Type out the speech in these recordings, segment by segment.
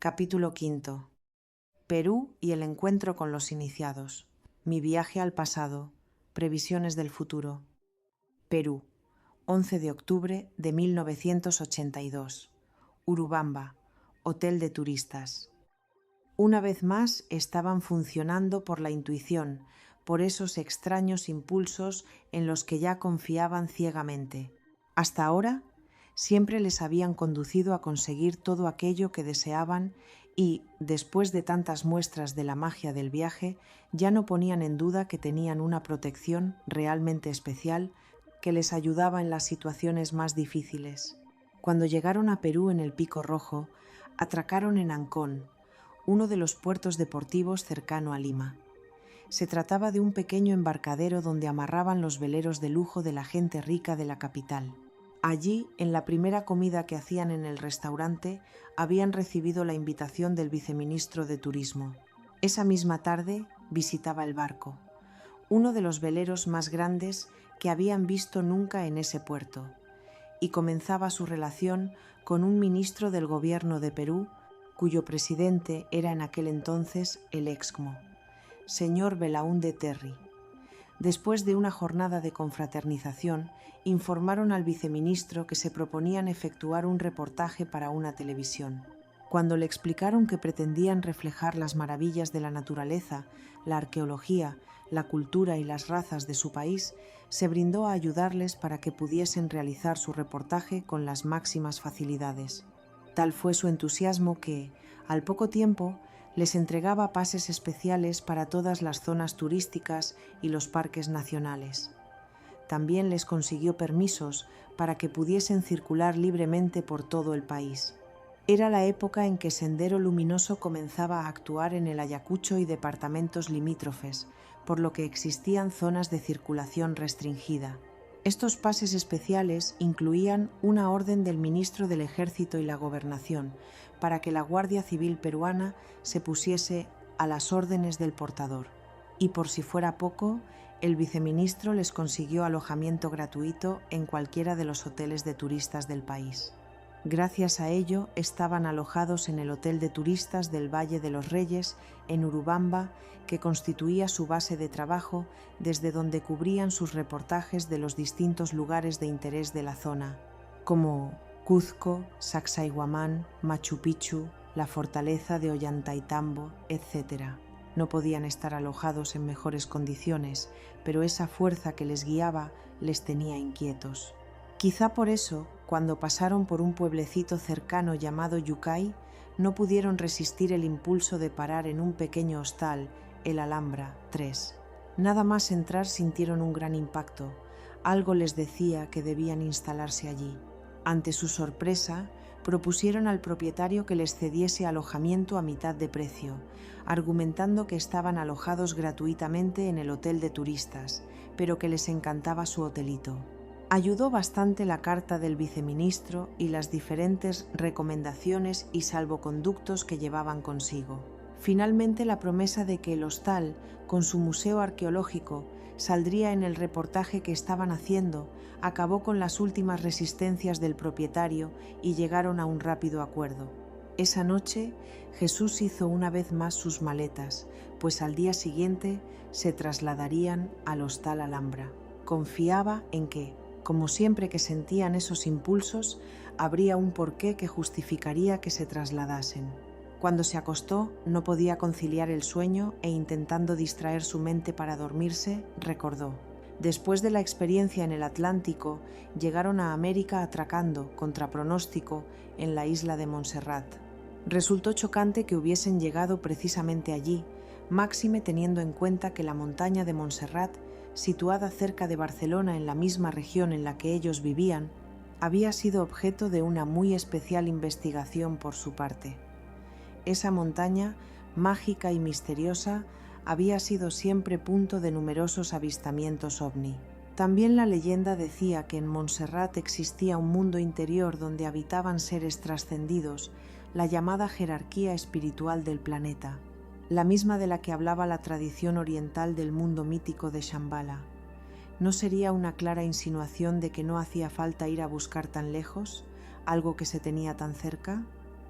Capítulo V. Perú y el encuentro con los iniciados. Mi viaje al pasado. Previsiones del futuro. Perú, 11 de octubre de 1982. Urubamba, Hotel de Turistas. Una vez más estaban funcionando por la intuición, por esos extraños impulsos en los que ya confiaban ciegamente. Hasta ahora, siempre les habían conducido a conseguir todo aquello que deseaban y, después de tantas muestras de la magia del viaje, ya no ponían en duda que tenían una protección realmente especial que les ayudaba en las situaciones más difíciles. Cuando llegaron a Perú en el Pico Rojo, atracaron en Ancón, uno de los puertos deportivos cercano a Lima. Se trataba de un pequeño embarcadero donde amarraban los veleros de lujo de la gente rica de la capital. Allí, en la primera comida que hacían en el restaurante, habían recibido la invitación del viceministro de Turismo. Esa misma tarde visitaba el barco, uno de los veleros más grandes que habían visto nunca en ese puerto, y comenzaba su relación con un ministro del gobierno de Perú, cuyo presidente era en aquel entonces el Excmo, señor Belaúnde Terry. Después de una jornada de confraternización, informaron al viceministro que se proponían efectuar un reportaje para una televisión. Cuando le explicaron que pretendían reflejar las maravillas de la naturaleza, la arqueología, la cultura y las razas de su país, se brindó a ayudarles para que pudiesen realizar su reportaje con las máximas facilidades. Tal fue su entusiasmo que, al poco tiempo, les entregaba pases especiales para todas las zonas turísticas y los parques nacionales. También les consiguió permisos para que pudiesen circular libremente por todo el país. Era la época en que Sendero Luminoso comenzaba a actuar en el Ayacucho y departamentos limítrofes, por lo que existían zonas de circulación restringida. Estos pases especiales incluían una orden del ministro del Ejército y la Gobernación para que la Guardia Civil peruana se pusiese a las órdenes del portador. Y por si fuera poco, el viceministro les consiguió alojamiento gratuito en cualquiera de los hoteles de turistas del país. Gracias a ello, estaban alojados en el Hotel de Turistas del Valle de los Reyes, en Urubamba, que constituía su base de trabajo, desde donde cubrían sus reportajes de los distintos lugares de interés de la zona, como Cuzco, Sacsayhuamán, Machu Picchu, la fortaleza de Ollantaytambo, etc. No podían estar alojados en mejores condiciones, pero esa fuerza que les guiaba les tenía inquietos. Quizá por eso, cuando pasaron por un pueblecito cercano llamado Yucay, no pudieron resistir el impulso de parar en un pequeño hostal, el Alhambra 3. Nada más entrar sintieron un gran impacto. Algo les decía que debían instalarse allí. Ante su sorpresa, propusieron al propietario que les cediese alojamiento a mitad de precio, argumentando que estaban alojados gratuitamente en el hotel de turistas, pero que les encantaba su hotelito. Ayudó bastante la carta del viceministro y las diferentes recomendaciones y salvoconductos que llevaban consigo. Finalmente, la promesa de que el hostal, con su museo arqueológico, saldría en el reportaje que estaban haciendo, acabó con las últimas resistencias del propietario y llegaron a un rápido acuerdo. Esa noche, Jesús hizo una vez más sus maletas, pues al día siguiente se trasladarían al hostal Alhambra. Confiaba en que, como siempre que sentían esos impulsos, habría un porqué que justificaría que se trasladasen. Cuando se acostó, no podía conciliar el sueño e intentando distraer su mente para dormirse, recordó. Después de la experiencia en el Atlántico, llegaron a América atracando, contra pronóstico, en la isla de Montserrat. Resultó chocante que hubiesen llegado precisamente allí, máxime teniendo en cuenta que la montaña de Montserrat, situada cerca de Barcelona en la misma región en la que ellos vivían, había sido objeto de una muy especial investigación por su parte. Esa montaña, mágica y misteriosa, había sido siempre punto de numerosos avistamientos ovni. También la leyenda decía que en Montserrat existía un mundo interior donde habitaban seres trascendidos, la llamada jerarquía espiritual del planeta, la misma de la que hablaba la tradición oriental del mundo mítico de Shambhala. ¿No sería una clara insinuación de que no hacía falta ir a buscar tan lejos, algo que se tenía tan cerca?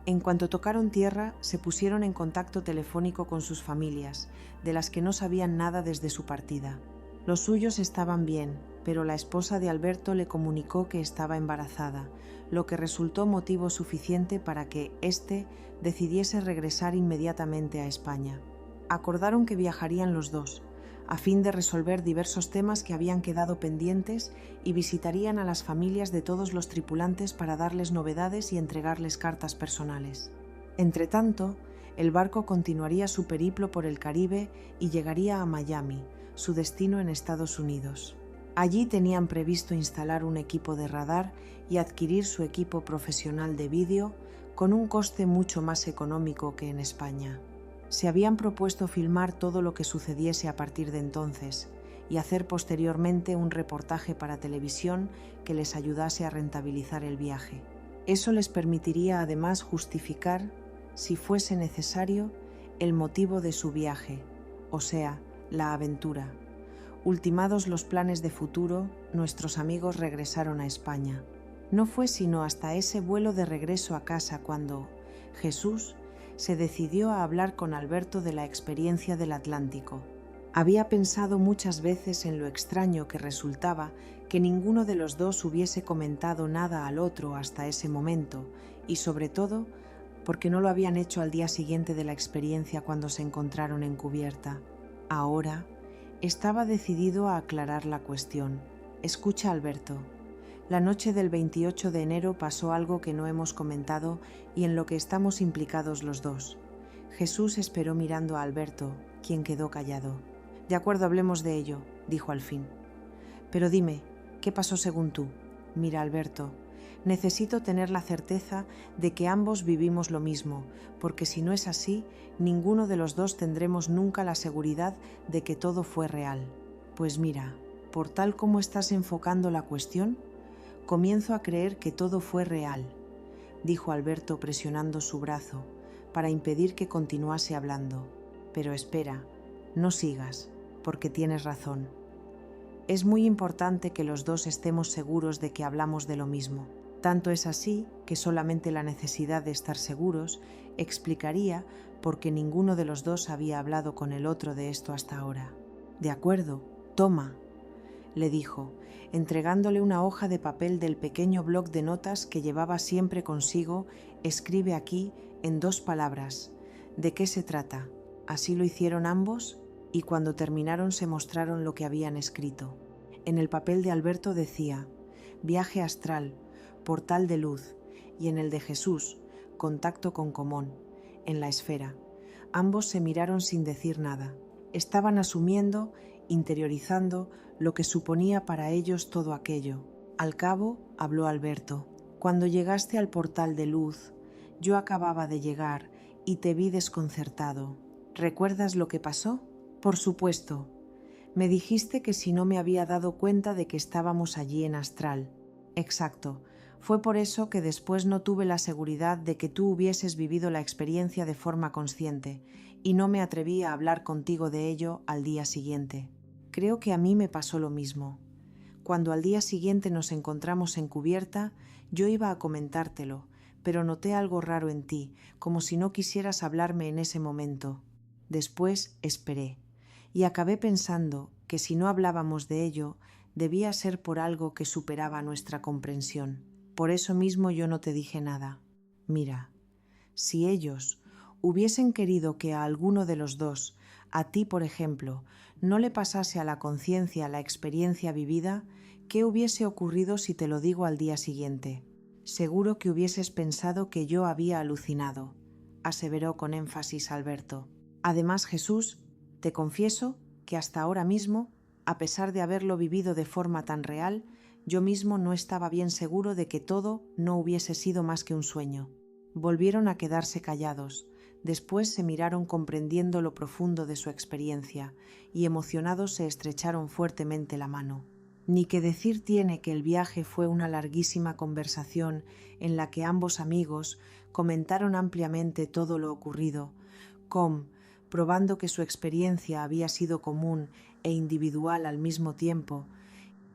En cuanto tocaron tierra, se pusieron en contacto telefónico con sus familias, de las que no sabían nada desde su partida. Los suyos estaban bien, pero la esposa de Alberto le comunicó que estaba embarazada, lo que resultó motivo suficiente para que éste decidiese regresar inmediatamente a España. Acordaron que viajarían los dos, a fin de resolver diversos temas que habían quedado pendientes, y visitarían a las familias de todos los tripulantes para darles novedades y entregarles cartas personales. Entretanto, el barco continuaría su periplo por el Caribe y llegaría a Miami, su destino en Estados Unidos. Allí tenían previsto instalar un equipo de radar y adquirir su equipo profesional de vídeo con un coste mucho más económico que en España. Se habían propuesto filmar todo lo que sucediese a partir de entonces y hacer posteriormente un reportaje para televisión que les ayudase a rentabilizar el viaje. Eso les permitiría además justificar, si fuese necesario, el motivo de su viaje, o sea, la aventura. Ultimados los planes de futuro, nuestros amigos regresaron a España. No fue sino hasta ese vuelo de regreso a casa cuando Jesús se decidió a hablar con Alberto de la experiencia del Atlántico. Había pensado muchas veces en lo extraño que resultaba que ninguno de los dos hubiese comentado nada al otro hasta ese momento, y sobre todo porque no lo habían hecho al día siguiente de la experiencia cuando se encontraron en cubierta. Ahora estaba decidido a aclarar la cuestión. Escucha, Alberto. La noche del 28 de enero pasó algo que no hemos comentado y en lo que estamos implicados los dos. Jesús esperó mirando a Alberto, quien quedó callado. De acuerdo, hablemos de ello, dijo al fin. Pero dime, ¿qué pasó según tú? Mira, Alberto, necesito tener la certeza de que ambos vivimos lo mismo, porque si no es así, ninguno de los dos tendremos nunca la seguridad de que todo fue real. Pues mira, por tal como estás enfocando la cuestión, comienzo a creer que todo fue real, dijo Alberto presionando su brazo para impedir que continuase hablando. Pero espera, no sigas, porque tienes razón. Es muy importante que los dos estemos seguros de que hablamos de lo mismo. Tanto es así que solamente la necesidad de estar seguros explicaría por qué ninguno de los dos había hablado con el otro de esto hasta ahora. De acuerdo, toma, le dijo, entregándole una hoja de papel del pequeño bloc de notas que llevaba siempre consigo. Escribe aquí en 2 palabras. ¿De qué se trata? Así lo hicieron ambos, y cuando terminaron se mostraron lo que habían escrito. En el papel de Alberto decía: viaje astral, portal de luz, y en el de Jesús, contacto con Común, en la esfera. Ambos se miraron sin decir nada. Estaban asumiendo, interiorizando lo que suponía para ellos todo aquello. Al cabo, habló Alberto. Cuando llegaste al portal de luz, yo acababa de llegar y te vi desconcertado. ¿Recuerdas lo que pasó? Por supuesto. Me dijiste que si no me había dado cuenta de que estábamos allí en astral. Exacto. Fue por eso que después no tuve la seguridad de que tú hubieses vivido la experiencia de forma consciente y no me atreví a hablar contigo de ello al día siguiente. Creo que a mí me pasó lo mismo. Cuando al día siguiente nos encontramos en cubierta, yo iba a comentártelo, pero noté algo raro en ti, como si no quisieras hablarme en ese momento. Después esperé, y acabé pensando que si no hablábamos de ello, debía ser por algo que superaba nuestra comprensión. Por eso mismo yo no te dije nada. Mira, si ellos hubiesen querido que a alguno de los dos, a ti por ejemplo, no le pasase a la conciencia la experiencia vivida, ¿qué hubiese ocurrido si te lo digo al día siguiente? Seguro que hubieses pensado que yo había alucinado, aseveró con énfasis Alberto. Además, Jesús, te confieso que hasta ahora mismo, a pesar de haberlo vivido de forma tan real, yo mismo no estaba bien seguro de que todo no hubiese sido más que un sueño. Volvieron a quedarse callados. Después se miraron comprendiendo lo profundo de su experiencia y emocionados se estrecharon fuertemente la mano. Ni que decir tiene que el viaje fue una larguísima conversación en la que ambos amigos comentaron ampliamente todo lo ocurrido, probando que su experiencia había sido común e individual al mismo tiempo,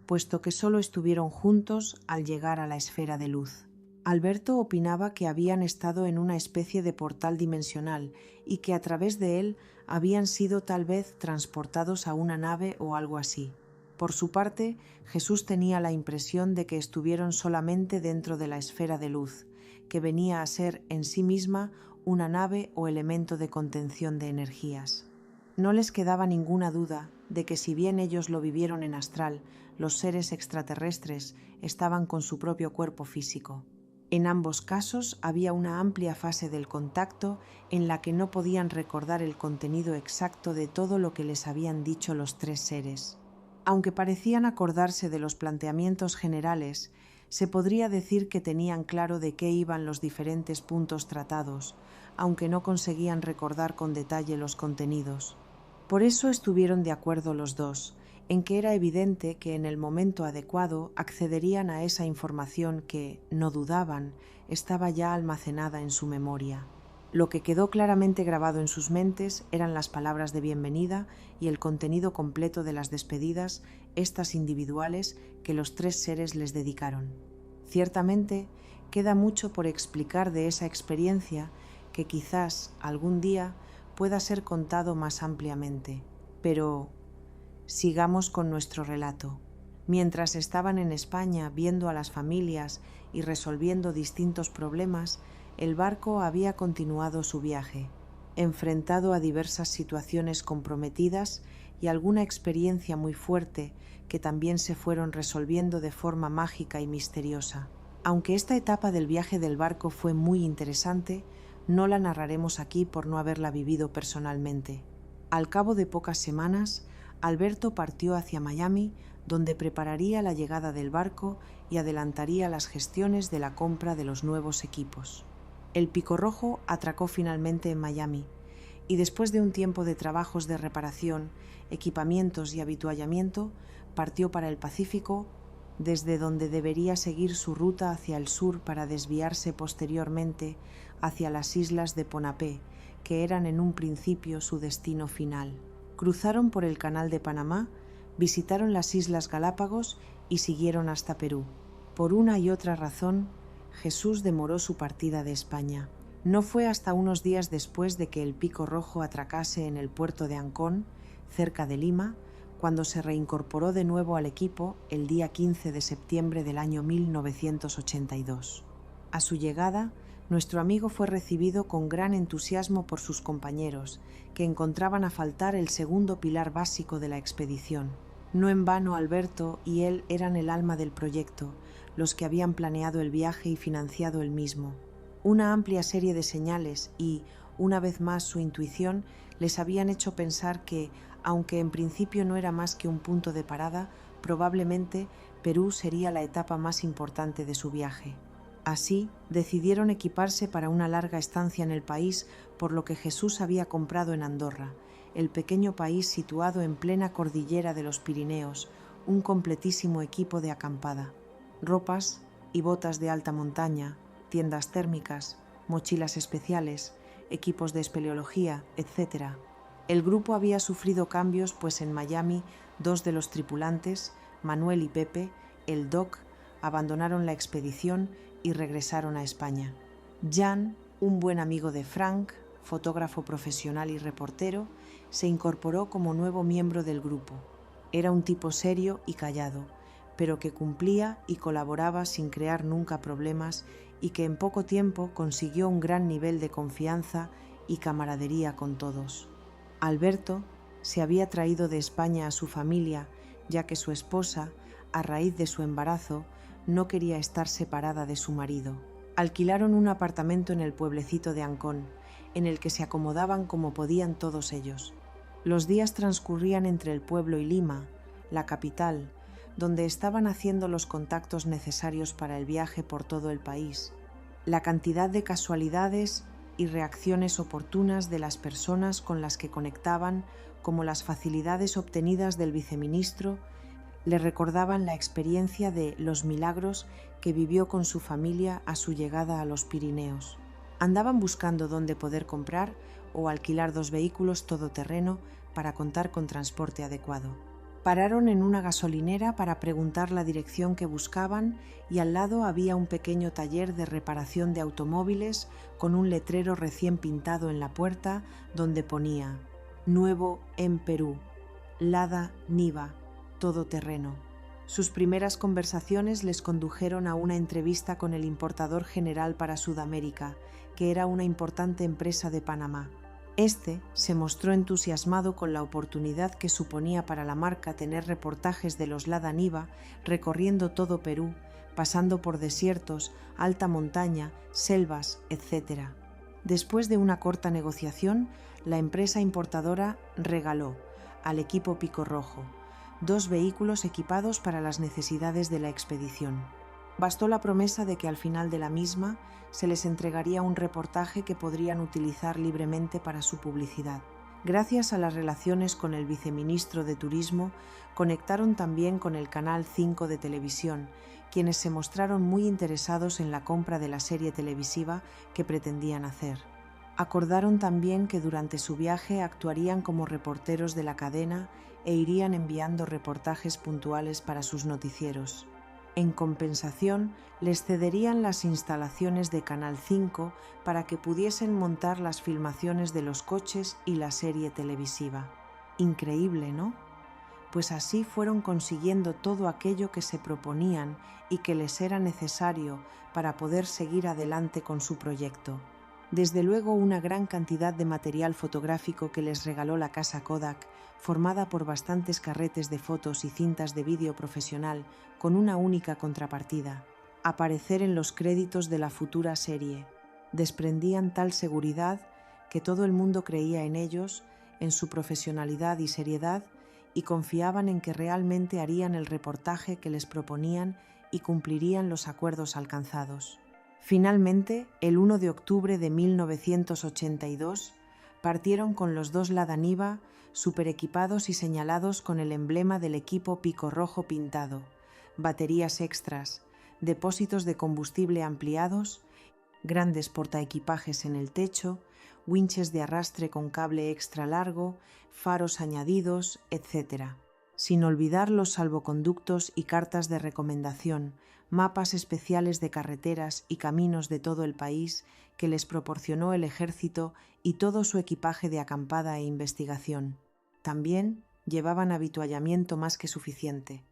puesto que solo estuvieron juntos al llegar a la esfera de luz. Alberto opinaba que habían estado en una especie de portal dimensional y que a través de él habían sido tal vez transportados a una nave o algo así. Por su parte, Jesús tenía la impresión de que estuvieron solamente dentro de la esfera de luz, que venía a ser en sí misma una nave o elemento de contención de energías. No les quedaba ninguna duda de que si bien ellos lo vivieron en astral, los seres extraterrestres estaban con su propio cuerpo físico. En ambos casos había una amplia fase del contacto en la que no podían recordar el contenido exacto de todo lo que les habían dicho los tres seres. Aunque parecían acordarse de los planteamientos generales, se podría decir que tenían claro de qué iban los diferentes puntos tratados, aunque no conseguían recordar con detalle los contenidos. Por eso estuvieron de acuerdo los dos, en que era evidente que en el momento adecuado accederían a esa información que, no dudaban, estaba ya almacenada en su memoria. Lo que quedó claramente grabado en sus mentes eran las palabras de bienvenida y el contenido completo de las despedidas, estas individuales, que los tres seres les dedicaron. Ciertamente, queda mucho por explicar de esa experiencia que quizás algún día pueda ser contado más ampliamente, pero sigamos con nuestro relato. Mientras estaban en España viendo a las familias y resolviendo distintos problemas, el barco había continuado su viaje, enfrentado a diversas situaciones comprometidas y alguna experiencia muy fuerte que también se fueron resolviendo de forma mágica y misteriosa. Aunque esta etapa del viaje del barco fue muy interesante, no la narraremos aquí por no haberla vivido personalmente. Al cabo de pocas semanas, Alberto partió hacia Miami, donde prepararía la llegada del barco y adelantaría las gestiones de la compra de los nuevos equipos. El Pico Rojo atracó finalmente en Miami y después de un tiempo de trabajos de reparación, equipamientos y avituallamiento, partió para el Pacífico, desde donde debería seguir su ruta hacia el sur para desviarse posteriormente hacia las islas de Ponapé, que eran en un principio su destino final. Cruzaron por el Canal de Panamá, visitaron las Islas Galápagos y siguieron hasta Perú. Por una y otra razón, Jesús demoró su partida de España. No fue hasta unos días después de que el Pico Rojo atracase en el puerto de Ancón, cerca de Lima, cuando se reincorporó de nuevo al equipo el día 15 de septiembre del año 1982. A su llegada, nuestro amigo fue recibido con gran entusiasmo por sus compañeros, que encontraban a faltar el segundo pilar básico de la expedición. No en vano Alberto y él eran el alma del proyecto, los que habían planeado el viaje y financiado el mismo. Una amplia serie de señales y, una vez más, su intuición les habían hecho pensar que, aunque en principio no era más que un punto de parada, probablemente Perú sería la etapa más importante de su viaje. Así, decidieron equiparse para una larga estancia en el país, por lo que Jesús había comprado en Andorra, el pequeño país situado en plena cordillera de los Pirineos, un completísimo equipo de acampada. Ropas y botas de alta montaña, tiendas térmicas, mochilas especiales, equipos de espeleología, etc. El grupo había sufrido cambios, pues en Miami 2 de los tripulantes, Manuel y Pepe, el Doc, abandonaron la expedición y regresaron a España. Jan, un buen amigo de Frank, fotógrafo profesional y reportero, se incorporó como nuevo miembro del grupo. Era un tipo serio y callado, pero que cumplía y colaboraba sin crear nunca problemas y que en poco tiempo consiguió un gran nivel de confianza y camaradería con todos. Alberto se había traído de España a su familia, ya que su esposa, a raíz de su embarazo, no quería estar separada de su marido. Alquilaron un apartamento en el pueblecito de Ancón, en el que se acomodaban como podían todos ellos. Los días transcurrían entre el pueblo y Lima, la capital, donde estaban haciendo los contactos necesarios para el viaje por todo el país. La cantidad de casualidades y reacciones oportunas de las personas con las que conectaban, como las facilidades obtenidas del viceministro, le recordaban la experiencia de los milagros que vivió con su familia a su llegada a los Pirineos. Andaban buscando dónde poder comprar o alquilar 2 vehículos todoterreno para contar con transporte adecuado. Pararon en una gasolinera para preguntar la dirección que buscaban y al lado había un pequeño taller de reparación de automóviles con un letrero recién pintado en la puerta donde ponía «Nuevo en Perú, Lada Niva, todoterreno». Sus primeras conversaciones les condujeron a una entrevista con el importador general para Sudamérica, que era una importante empresa de Panamá. Este se mostró entusiasmado con la oportunidad que suponía para la marca tener reportajes de los Lada Niva recorriendo todo Perú, pasando por desiertos, alta montaña, selvas, etc. Después de una corta negociación, la empresa importadora regaló al equipo Pico Rojo 2 vehículos equipados para las necesidades de la expedición. Bastó la promesa de que al final de la misma se les entregaría un reportaje que podrían utilizar libremente para su publicidad. Gracias a las relaciones con el viceministro de Turismo, conectaron también con el Canal 5 de televisión, quienes se mostraron muy interesados en la compra de la serie televisiva que pretendían hacer. Acordaron también que durante su viaje actuarían como reporteros de la cadena e irían enviando reportajes puntuales para sus noticieros. En compensación, les cederían las instalaciones de Canal 5 para que pudiesen montar las filmaciones de los coches y la serie televisiva. Increíble, ¿no? Pues así fueron consiguiendo todo aquello que se proponían y que les era necesario para poder seguir adelante con su proyecto. Desde luego, una gran cantidad de material fotográfico que les regaló la casa Kodak, formada por bastantes carretes de fotos y cintas de vídeo profesional con una única contrapartida: aparecer en los créditos de la futura serie. Desprendían tal seguridad que todo el mundo creía en ellos, en su profesionalidad y seriedad, y confiaban en que realmente harían el reportaje que les proponían y cumplirían los acuerdos alcanzados. Finalmente, el 1 de octubre de 1982, partieron con los 2 Lada Niva, superequipados y señalados con el emblema del equipo Pico Rojo pintado, baterías extras, depósitos de combustible ampliados, grandes portaequipajes en el techo, winches de arrastre con cable extra largo, faros añadidos, etc. Sin olvidar los salvoconductos y cartas de recomendación, mapas especiales de carreteras y caminos de todo el país que les proporcionó el ejército y todo su equipaje de acampada e investigación. También llevaban avituallamiento más que suficiente,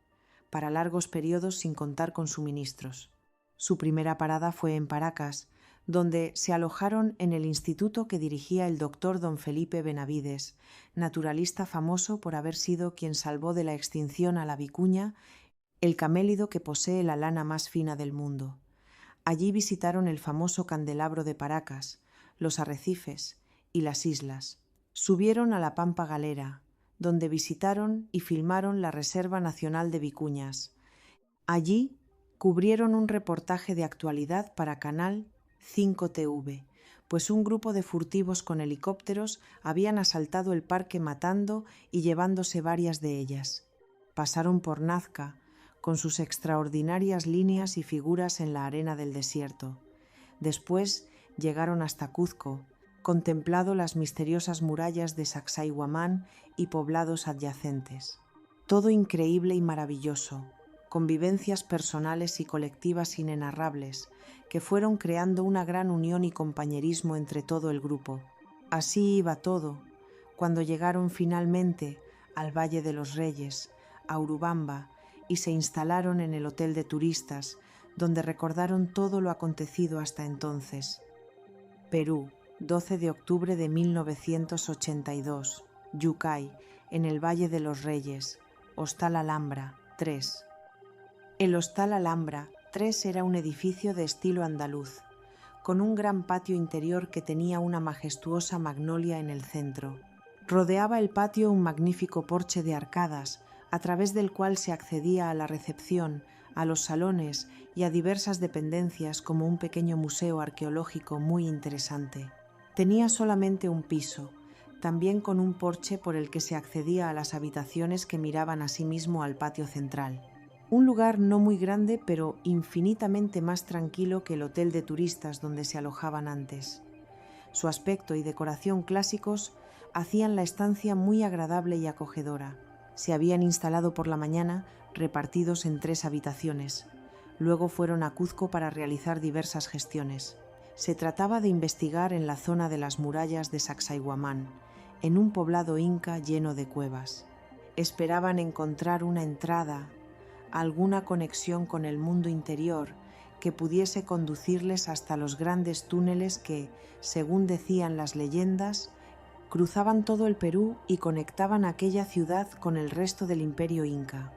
para largos periodos sin contar con suministros. Su primera parada fue en Paracas, donde se alojaron en el instituto que dirigía el doctor don Felipe Benavides, naturalista famoso por haber sido quien salvó de la extinción a la vicuña, el camélido que posee la lana más fina del mundo. Allí visitaron el famoso candelabro de Paracas, los arrecifes y las islas. Subieron a la Pampa Galera, donde visitaron y filmaron la Reserva Nacional de Vicuñas. Allí cubrieron un reportaje de actualidad para Canal 5 TV, pues un grupo de furtivos con helicópteros habían asaltado el parque matando y llevándose varias de ellas. Pasaron por Nazca, con sus extraordinarias líneas y figuras en la arena del desierto. Después llegaron hasta Cuzco, contemplado las misteriosas murallas de Sacsayhuamán y poblados adyacentes. Todo increíble y maravilloso, convivencias personales y colectivas inenarrables, que fueron creando una gran unión y compañerismo entre todo el grupo. Así iba todo, cuando llegaron finalmente al Valle de los Reyes, a Urubamba, y se instalaron en el hotel de turistas, donde recordaron todo lo acontecido hasta entonces. Perú, 12 de octubre de 1982, Yucay, en el Valle de los Reyes, Hostal Alhambra, 3. El Hostal Alhambra 3 era un edificio de estilo andaluz, con un gran patio interior que tenía una majestuosa magnolia en el centro. Rodeaba el patio un magnífico porche de arcadas, a través del cual se accedía a la recepción, a los salones y a diversas dependencias como un pequeño museo arqueológico muy interesante. Tenía solamente un piso, también con un porche por el que se accedía a las habitaciones que miraban asimismo al patio central. Un lugar no muy grande, pero infinitamente más tranquilo que el hotel de turistas donde se alojaban antes. Su aspecto y decoración clásicos hacían la estancia muy agradable y acogedora. Se habían instalado por la mañana repartidos en 3 habitaciones. Luego fueron a Cuzco para realizar diversas gestiones. Se trataba de investigar en la zona de las murallas de Sacsayhuamán, en un poblado inca lleno de cuevas. Esperaban encontrar una entrada, alguna conexión con el mundo interior que pudiese conducirles hasta los grandes túneles que, según decían las leyendas, cruzaban todo el Perú y conectaban aquella ciudad con el resto del imperio inca.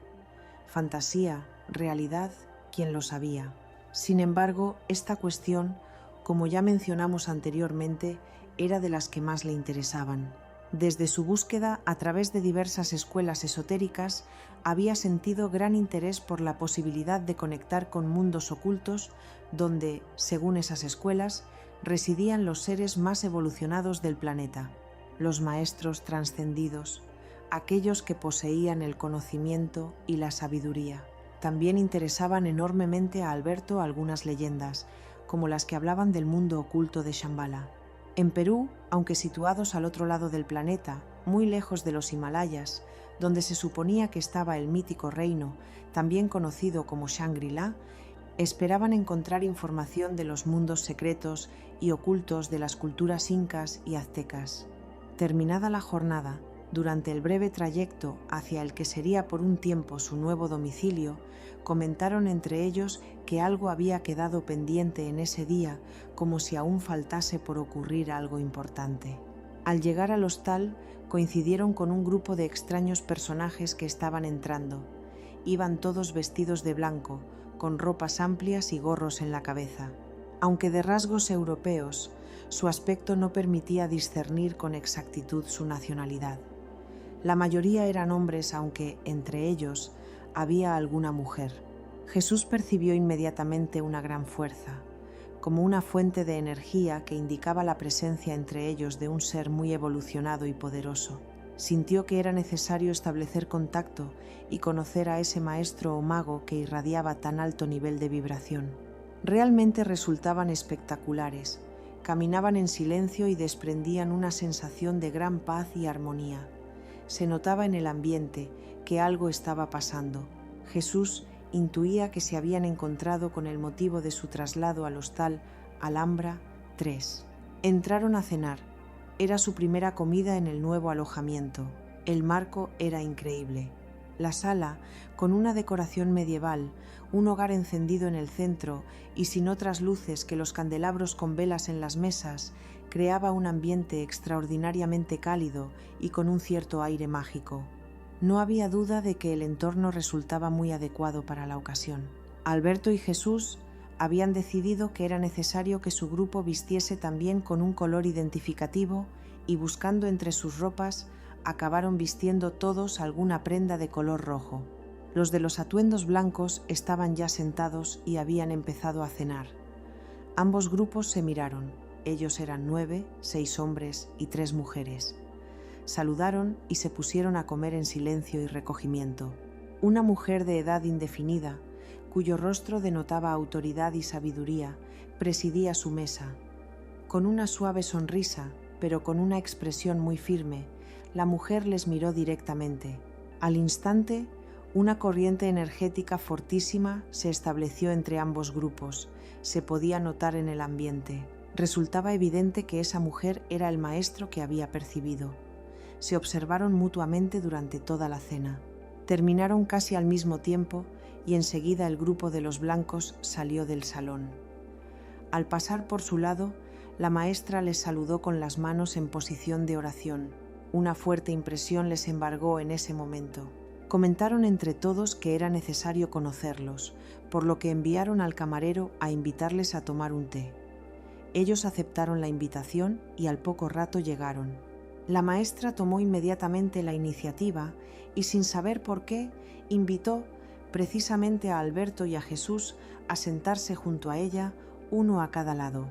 Fantasía, realidad, ¿quién lo sabía? Sin embargo, esta cuestión, como ya mencionamos anteriormente, era de las que más le interesaban. Desde su búsqueda a través de diversas escuelas esotéricas, había sentido gran interés por la posibilidad de conectar con mundos ocultos donde, según esas escuelas, residían los seres más evolucionados del planeta, los maestros trascendidos, aquellos que poseían el conocimiento y la sabiduría. También interesaban enormemente a Alberto algunas leyendas, como las que hablaban del mundo oculto de Shambhala. En Perú, aunque situados al otro lado del planeta, muy lejos de los Himalayas, donde se suponía que estaba el mítico reino, también conocido como Shangri-La, esperaban encontrar información de los mundos secretos y ocultos de las culturas incas y aztecas. Terminada la jornada, durante el breve trayecto hacia el que sería por un tiempo su nuevo domicilio, comentaron entre ellos que algo había quedado pendiente en ese día, como si aún faltase por ocurrir algo importante. Al llegar al hostal, coincidieron con un grupo de extraños personajes que estaban entrando. Iban todos vestidos de blanco, con ropas amplias y gorros en la cabeza. Aunque de rasgos europeos, su aspecto no permitía discernir con exactitud su nacionalidad. La mayoría eran hombres, aunque, entre ellos, había alguna mujer. Jesús percibió inmediatamente una gran fuerza, como una fuente de energía que indicaba la presencia entre ellos de un ser muy evolucionado y poderoso. Sintió que era necesario establecer contacto y conocer a ese maestro o mago que irradiaba tan alto nivel de vibración. Realmente resultaban espectaculares. Caminaban en silencio y desprendían una sensación de gran paz y armonía. Se notaba en el ambiente que algo estaba pasando. Jesús intuía que se habían encontrado con el motivo de su traslado al hostal Alhambra 3. Entraron a cenar. Era su primera comida en el nuevo alojamiento. El marco era increíble. La sala, con una decoración medieval, un hogar encendido en el centro y sin otras luces que los candelabros con velas en las mesas, creaba un ambiente extraordinariamente cálido y con un cierto aire mágico. No había duda de que el entorno resultaba muy adecuado para la ocasión. Alberto y Jesús habían decidido que era necesario que su grupo vistiese también con un color identificativo y, buscando entre sus ropas, acabaron vistiendo todos alguna prenda de color rojo. Los de los atuendos blancos estaban ya sentados y habían empezado a cenar. Ambos grupos se miraron. Ellos eran 9, 6 hombres y 3 mujeres. Saludaron y se pusieron a comer en silencio y recogimiento. Una mujer de edad indefinida, cuyo rostro denotaba autoridad y sabiduría, presidía su mesa. Con una suave sonrisa, pero con una expresión muy firme, la mujer les miró directamente. Al instante, una corriente energética fortísima se estableció entre ambos grupos. Se podía notar en el ambiente. Resultaba evidente que esa mujer era el maestro que había percibido. Se observaron mutuamente durante toda la cena. Terminaron casi al mismo tiempo y enseguida el grupo de los blancos salió del salón. Al pasar por su lado, la maestra les saludó con las manos en posición de oración. Una fuerte impresión les embargó en ese momento. Comentaron entre todos que era necesario conocerlos, por lo que enviaron al camarero a invitarles a tomar un té. Ellos aceptaron la invitación y al poco rato llegaron. La maestra tomó inmediatamente la iniciativa y, sin saber por qué, invitó precisamente a Alberto y a Jesús a sentarse junto a ella, uno a cada lado.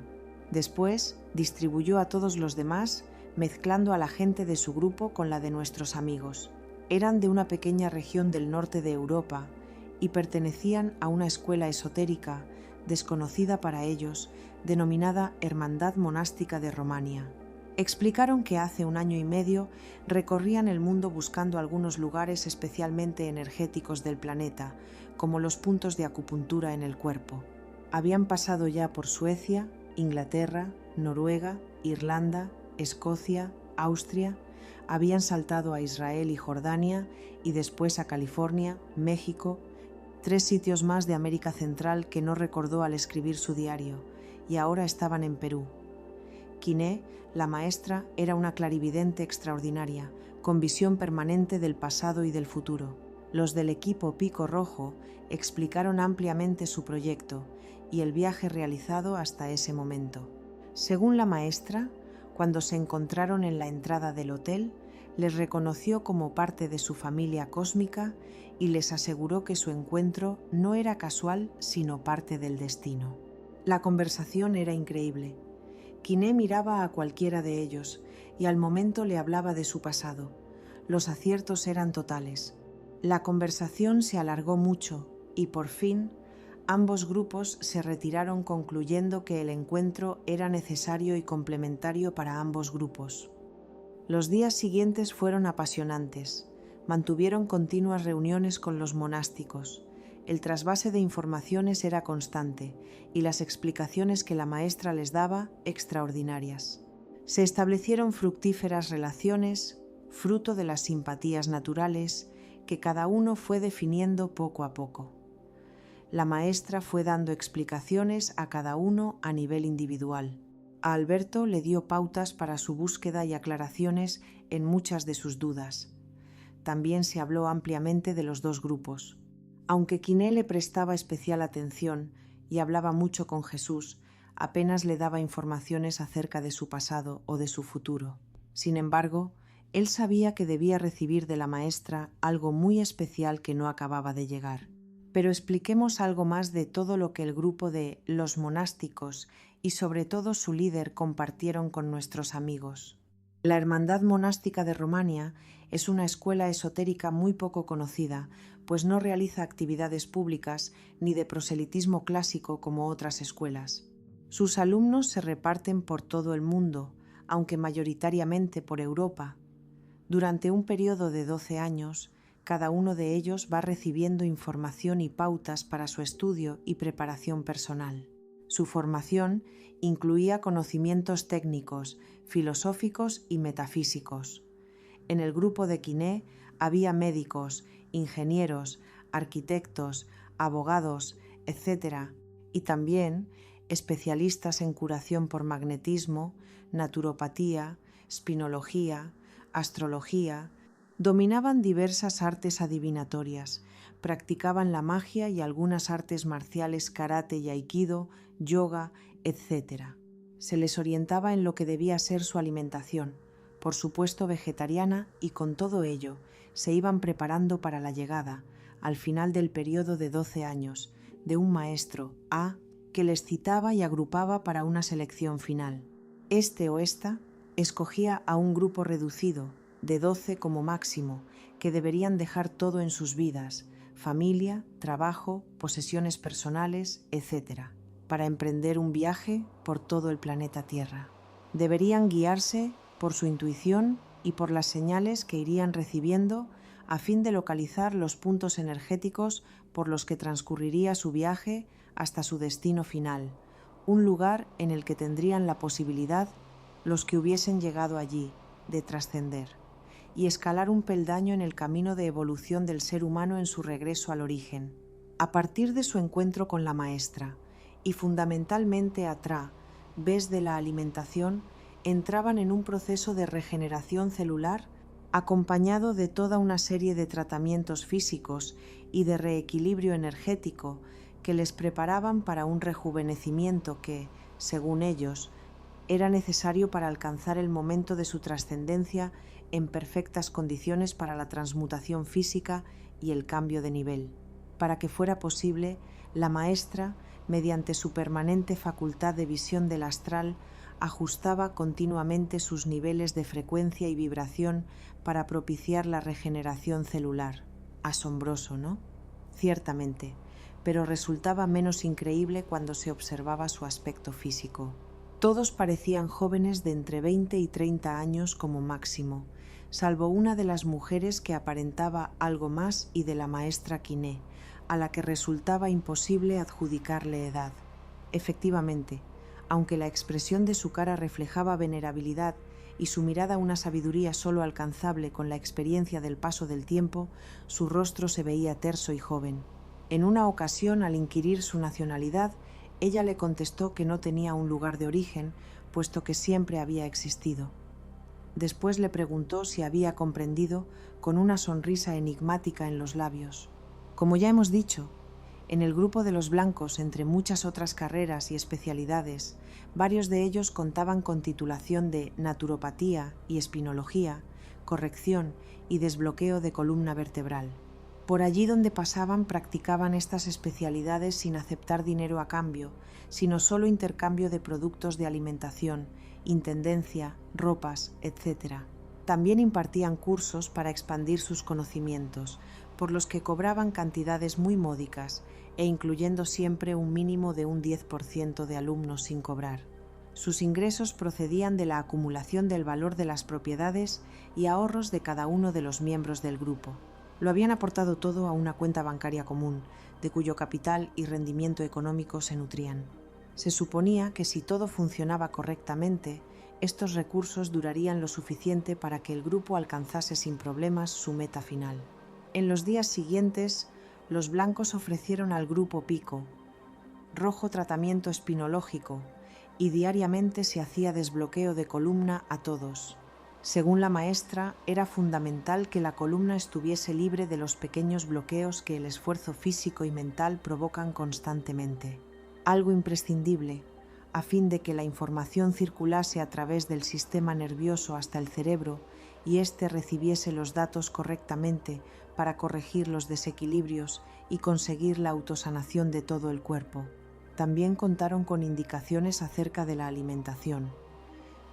Después distribuyó a todos los demás, mezclando a la gente de su grupo con la de nuestros amigos. Eran de una pequeña región del norte de Europa y pertenecían a una escuela esotérica desconocida para ellos, denominada Hermandad Monástica de Romania. Explicaron que hace 1 año y medio recorrían el mundo buscando algunos lugares especialmente energéticos del planeta, como los puntos de acupuntura en el cuerpo. Habían pasado ya por Suecia, Inglaterra, Noruega, Irlanda, Escocia, Austria, habían saltado a Israel y Jordania y después a California, México, 3 sitios más de América Central que no recordó al escribir su diario, y ahora estaban en Perú. Quiné, la maestra, era una clarividente extraordinaria, con visión permanente del pasado y del futuro. Los del equipo Pico Rojo explicaron ampliamente su proyecto y el viaje realizado hasta ese momento. Según la maestra, cuando se encontraron en la entrada del hotel, les reconoció como parte de su familia cósmica y les aseguró que su encuentro no era casual, sino parte del destino. La conversación era increíble. Quiné miraba a cualquiera de ellos y al momento le hablaba de su pasado. Los aciertos eran totales. La conversación se alargó mucho y por fin ambos grupos se retiraron concluyendo que el encuentro era necesario y complementario para ambos grupos. Los días siguientes fueron apasionantes. Mantuvieron continuas reuniones con los monásticos. El trasvase de informaciones era constante y las explicaciones que la maestra les daba extraordinarias. Se establecieron fructíferas relaciones, fruto de las simpatías naturales que cada uno fue definiendo poco a poco. La maestra fue dando explicaciones a cada uno a nivel individual. A Alberto le dio pautas para su búsqueda y aclaraciones en muchas de sus dudas. También se habló ampliamente de los dos grupos. Aunque Quiné le prestaba especial atención y hablaba mucho con Jesús, apenas le daba informaciones acerca de su pasado o de su futuro. Sin embargo, él sabía que debía recibir de la maestra algo muy especial que no acababa de llegar. Pero expliquemos algo más de todo lo que el grupo de los monásticos y sobre todo su líder compartieron con nuestros amigos. La Hermandad Monástica de Romania es una escuela esotérica muy poco conocida, pues no realiza actividades públicas ni de proselitismo clásico como otras escuelas. Sus alumnos se reparten por todo el mundo, aunque mayoritariamente por Europa. Durante un periodo de 12 años, cada uno de ellos va recibiendo información y pautas para su estudio y preparación personal. Su formación incluía conocimientos técnicos, filosóficos y metafísicos. En el grupo de Quiné había médicos, ingenieros, arquitectos, abogados, etc., y también especialistas en curación por magnetismo, naturopatía, espinología, astrología. Dominaban diversas artes adivinatorias, practicaban la magia y algunas artes marciales karate y aikido, yoga, etc. Se les orientaba en lo que debía ser su alimentación, por supuesto vegetariana, y con todo ello se iban preparando para la llegada, al final del periodo de 12 años, de un maestro A que les citaba y agrupaba para una selección final. Este o esta escogía a un grupo reducido, de 12 como máximo, que deberían dejar todo en sus vidas, familia, trabajo, posesiones personales, etc., para emprender un viaje por todo el planeta Tierra. Deberían guiarse por su intuición y por las señales que irían recibiendo a fin de localizar los puntos energéticos por los que transcurriría su viaje hasta su destino final, un lugar en el que tendrían la posibilidad, los que hubiesen llegado allí, de trascender y escalar un peldaño en el camino de evolución del ser humano en su regreso al origen. A partir de su encuentro con la maestra, y fundamentalmente a través de la alimentación, entraban en un proceso de regeneración celular acompañado de toda una serie de tratamientos físicos y de reequilibrio energético que les preparaban para un rejuvenecimiento que, según ellos, era necesario para alcanzar el momento de su trascendencia en perfectas condiciones para la transmutación física y el cambio de nivel. Para que fuera posible, la maestra, mediante su permanente facultad de visión del astral, ajustaba continuamente sus niveles de frecuencia y vibración para propiciar la regeneración celular. Asombroso, ¿no? Ciertamente, pero resultaba menos increíble cuando se observaba su aspecto físico. Todos parecían jóvenes de entre 20 y 30 años como máximo, salvo una de las mujeres que aparentaba algo más y de la maestra Quiné, a la que resultaba imposible adjudicarle edad. Efectivamente, aunque la expresión de su cara reflejaba venerabilidad y su mirada una sabiduría solo alcanzable con la experiencia del paso del tiempo, su rostro se veía terso y joven. En una ocasión, al inquirir su nacionalidad, ella le contestó que no tenía un lugar de origen, puesto que siempre había existido. Después le preguntó si había comprendido, con una sonrisa enigmática en los labios. Como ya hemos dicho, en el grupo de los blancos, entre muchas otras carreras y especialidades, varios de ellos contaban con titulación de naturopatía y espinología, corrección y desbloqueo de columna vertebral. Por allí donde pasaban practicaban estas especialidades sin aceptar dinero a cambio, sino solo intercambio de productos de alimentación, intendencia, ropas, etc. También impartían cursos para expandir sus conocimientos, por los que cobraban cantidades muy módicas e incluyendo siempre un mínimo de un 10% de alumnos sin cobrar. Sus ingresos procedían de la acumulación del valor de las propiedades y ahorros de cada uno de los miembros del grupo. Lo habían aportado todo a una cuenta bancaria común, de cuyo capital y rendimiento económico se nutrían. Se suponía que si todo funcionaba correctamente, estos recursos durarían lo suficiente para que el grupo alcanzase sin problemas su meta final. En los días siguientes, los blancos ofrecieron al grupo pico, rojo tratamiento espinológico, y diariamente se hacía desbloqueo de columna a todos. Según la maestra, era fundamental que la columna estuviese libre de los pequeños bloqueos que el esfuerzo físico y mental provocan constantemente. Algo imprescindible, a fin de que la información circulase a través del sistema nervioso hasta el cerebro y éste recibiese los datos correctamente para corregir los desequilibrios y conseguir la autosanación de todo el cuerpo. También contaron con indicaciones acerca de la alimentación.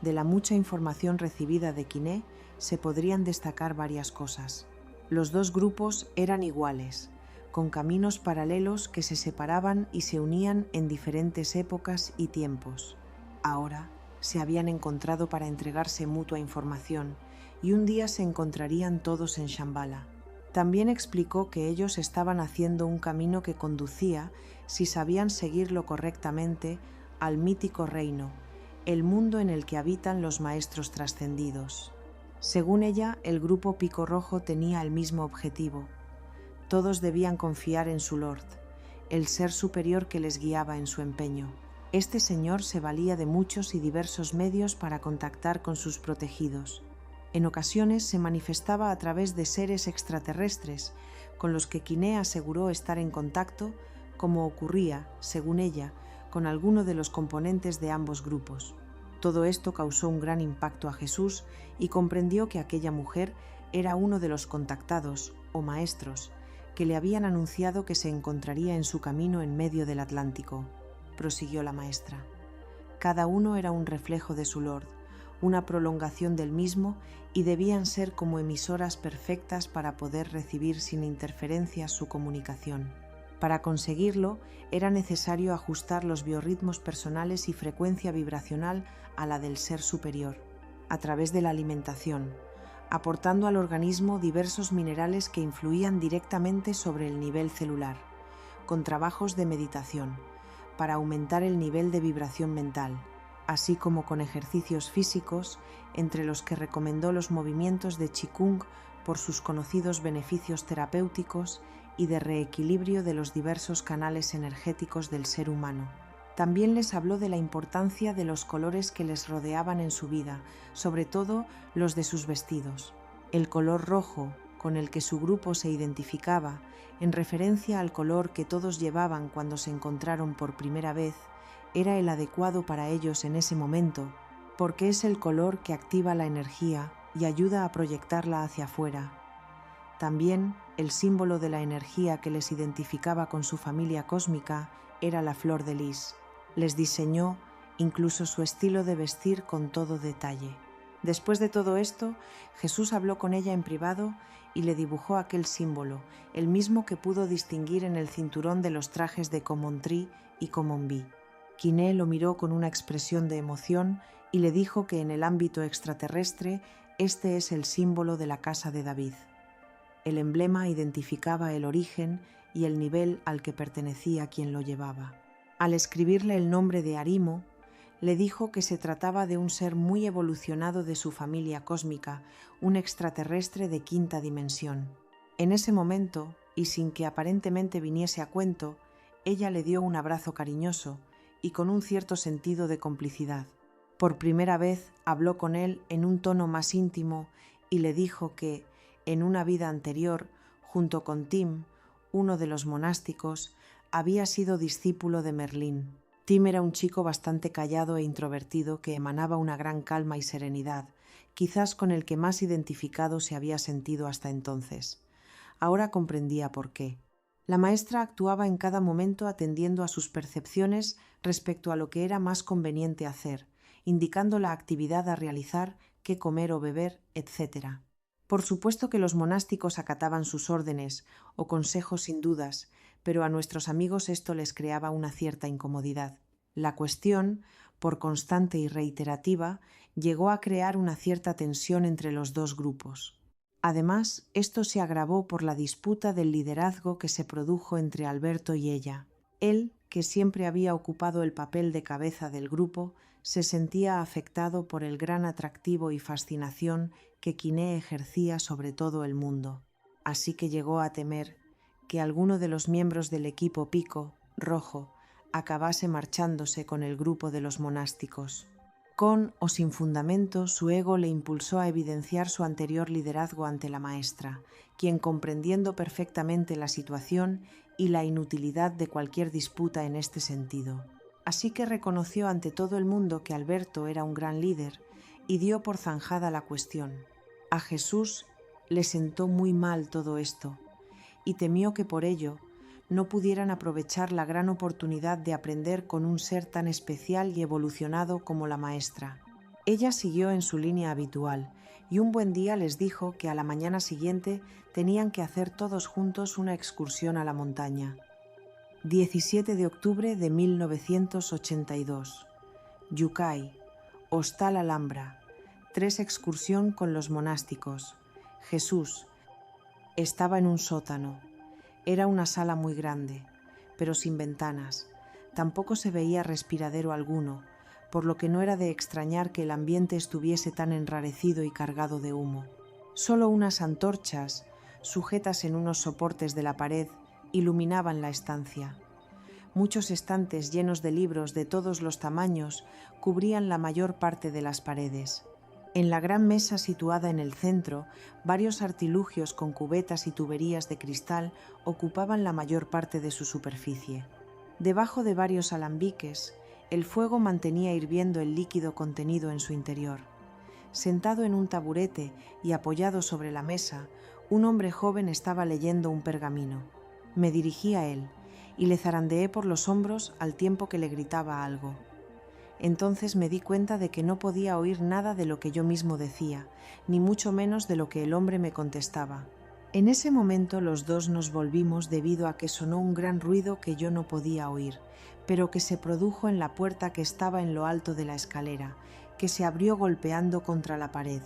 De la mucha información recibida de Quiné se podrían destacar varias cosas. Los dos grupos eran iguales, con caminos paralelos que se separaban y se unían en diferentes épocas y tiempos. Ahora se habían encontrado para entregarse mutua información y un día se encontrarían todos en Shambhala. También explicó que ellos estaban haciendo un camino que conducía, si sabían seguirlo correctamente, al mítico reino, el mundo en el que habitan los maestros trascendidos. Según ella, el grupo Pico Rojo tenía el mismo objetivo. Todos debían confiar en su Lord, el ser superior que les guiaba en su empeño. Este señor se valía de muchos y diversos medios para contactar con sus protegidos. En ocasiones se manifestaba a través de seres extraterrestres, con los que Quiné aseguró estar en contacto, como ocurría, según ella, con alguno de los componentes de ambos grupos. Todo esto causó un gran impacto a Jesús y comprendió que aquella mujer era uno de los contactados, o maestros, que le habían anunciado que se encontraría en su camino en medio del Atlántico. Prosiguió la maestra. Cada uno era un reflejo de su Lord, una prolongación del mismo, y debían ser como emisoras perfectas para poder recibir sin interferencias su comunicación. Para conseguirlo, era necesario ajustar los biorritmos personales y frecuencia vibracional a la del ser superior, a través de la alimentación, aportando al organismo diversos minerales que influían directamente sobre el nivel celular, con trabajos de meditación, para aumentar el nivel de vibración mental, así como con ejercicios físicos, entre los que recomendó los movimientos de Qigong por sus conocidos beneficios terapéuticos y de reequilibrio de los diversos canales energéticos del ser humano. También les habló de la importancia de los colores que les rodeaban en su vida, sobre todo los de sus vestidos. El color rojo, con el que su grupo se identificaba, en referencia al color que todos llevaban cuando se encontraron por primera vez, era el adecuado para ellos en ese momento, porque es el color que activa la energía y ayuda a proyectarla hacia afuera. También el símbolo de la energía que les identificaba con su familia cósmica era la flor de lis. Les diseñó incluso su estilo de vestir con todo detalle. Después de todo esto, Jesús habló con ella en privado y le dibujó aquel símbolo, el mismo que pudo distinguir en el cinturón de los trajes de Common Tree y Common Bee. Quiné lo miró con una expresión de emoción y le dijo que en el ámbito extraterrestre este es el símbolo de la casa de David. El emblema identificaba el origen y el nivel al que pertenecía quien lo llevaba. Al escribirle el nombre de Arimo, le dijo que se trataba de un ser muy evolucionado de su familia cósmica, un extraterrestre de quinta dimensión. En ese momento, y sin que aparentemente viniese a cuento, ella le dio un abrazo cariñoso y con un cierto sentido de complicidad. Por primera vez habló con él en un tono más íntimo y le dijo que, en una vida anterior, junto con Tim, uno de los monásticos, había sido discípulo de Merlín. Tim era un chico bastante callado e introvertido que emanaba una gran calma y serenidad, quizás con el que más identificado se había sentido hasta entonces. Ahora comprendía por qué. La maestra actuaba en cada momento atendiendo a sus percepciones respecto a lo que era más conveniente hacer, indicando la actividad a realizar, qué comer o beber, etc. Por supuesto que los monásticos acataban sus órdenes o consejos sin dudas, pero a nuestros amigos esto les creaba una cierta incomodidad. La cuestión, por constante y reiterativa, llegó a crear una cierta tensión entre los dos grupos. Además, esto se agravó por la disputa del liderazgo que se produjo entre Alberto y ella. Él, que siempre había ocupado el papel de cabeza del grupo, se sentía afectado por el gran atractivo y fascinación que Quiné ejercía sobre todo el mundo. Así que llegó a temer que alguno de los miembros del equipo Pico, Rojo, acabase marchándose con el grupo de los monásticos. Con o sin fundamento, su ego le impulsó a evidenciar su anterior liderazgo ante la maestra, quien, comprendiendo perfectamente la situación y la inutilidad de cualquier disputa en este sentido. Así que reconoció ante todo el mundo que Alberto era un gran líder y dio por zanjada la cuestión. A Jesús le sentó muy mal todo esto y temió que por ello no pudieran aprovechar la gran oportunidad de aprender con un ser tan especial y evolucionado como la maestra. Ella siguió en su línea habitual y un buen día les dijo que a la mañana siguiente tenían que hacer todos juntos una excursión a la montaña. 17 de octubre de 1982. Yucay, Hostal Alhambra. 3 excursión con los monásticos. Jesús. Estaba en un sótano. Era una sala muy grande, pero sin ventanas. Tampoco se veía respiradero alguno, por lo que no era de extrañar que el ambiente estuviese tan enrarecido y cargado de humo. Solo unas antorchas, sujetas en unos soportes de la pared, iluminaban la estancia. Muchos estantes llenos de libros de todos los tamaños cubrían la mayor parte de las paredes. En la gran mesa situada en el centro, varios artilugios con cubetas y tuberías de cristal ocupaban la mayor parte de su superficie. Debajo de varios alambiques, el fuego mantenía hirviendo el líquido contenido en su interior. Sentado en un taburete y apoyado sobre la mesa, un hombre joven estaba leyendo un pergamino. Me dirigí a él y le zarandeé por los hombros al tiempo que le gritaba algo. Entonces me di cuenta de que no podía oír nada de lo que yo mismo decía, ni mucho menos de lo que el hombre me contestaba. En ese momento los dos nos volvimos debido a que sonó un gran ruido que yo no podía oír, pero que se produjo en la puerta que estaba en lo alto de la escalera, que se abrió golpeando contra la pared.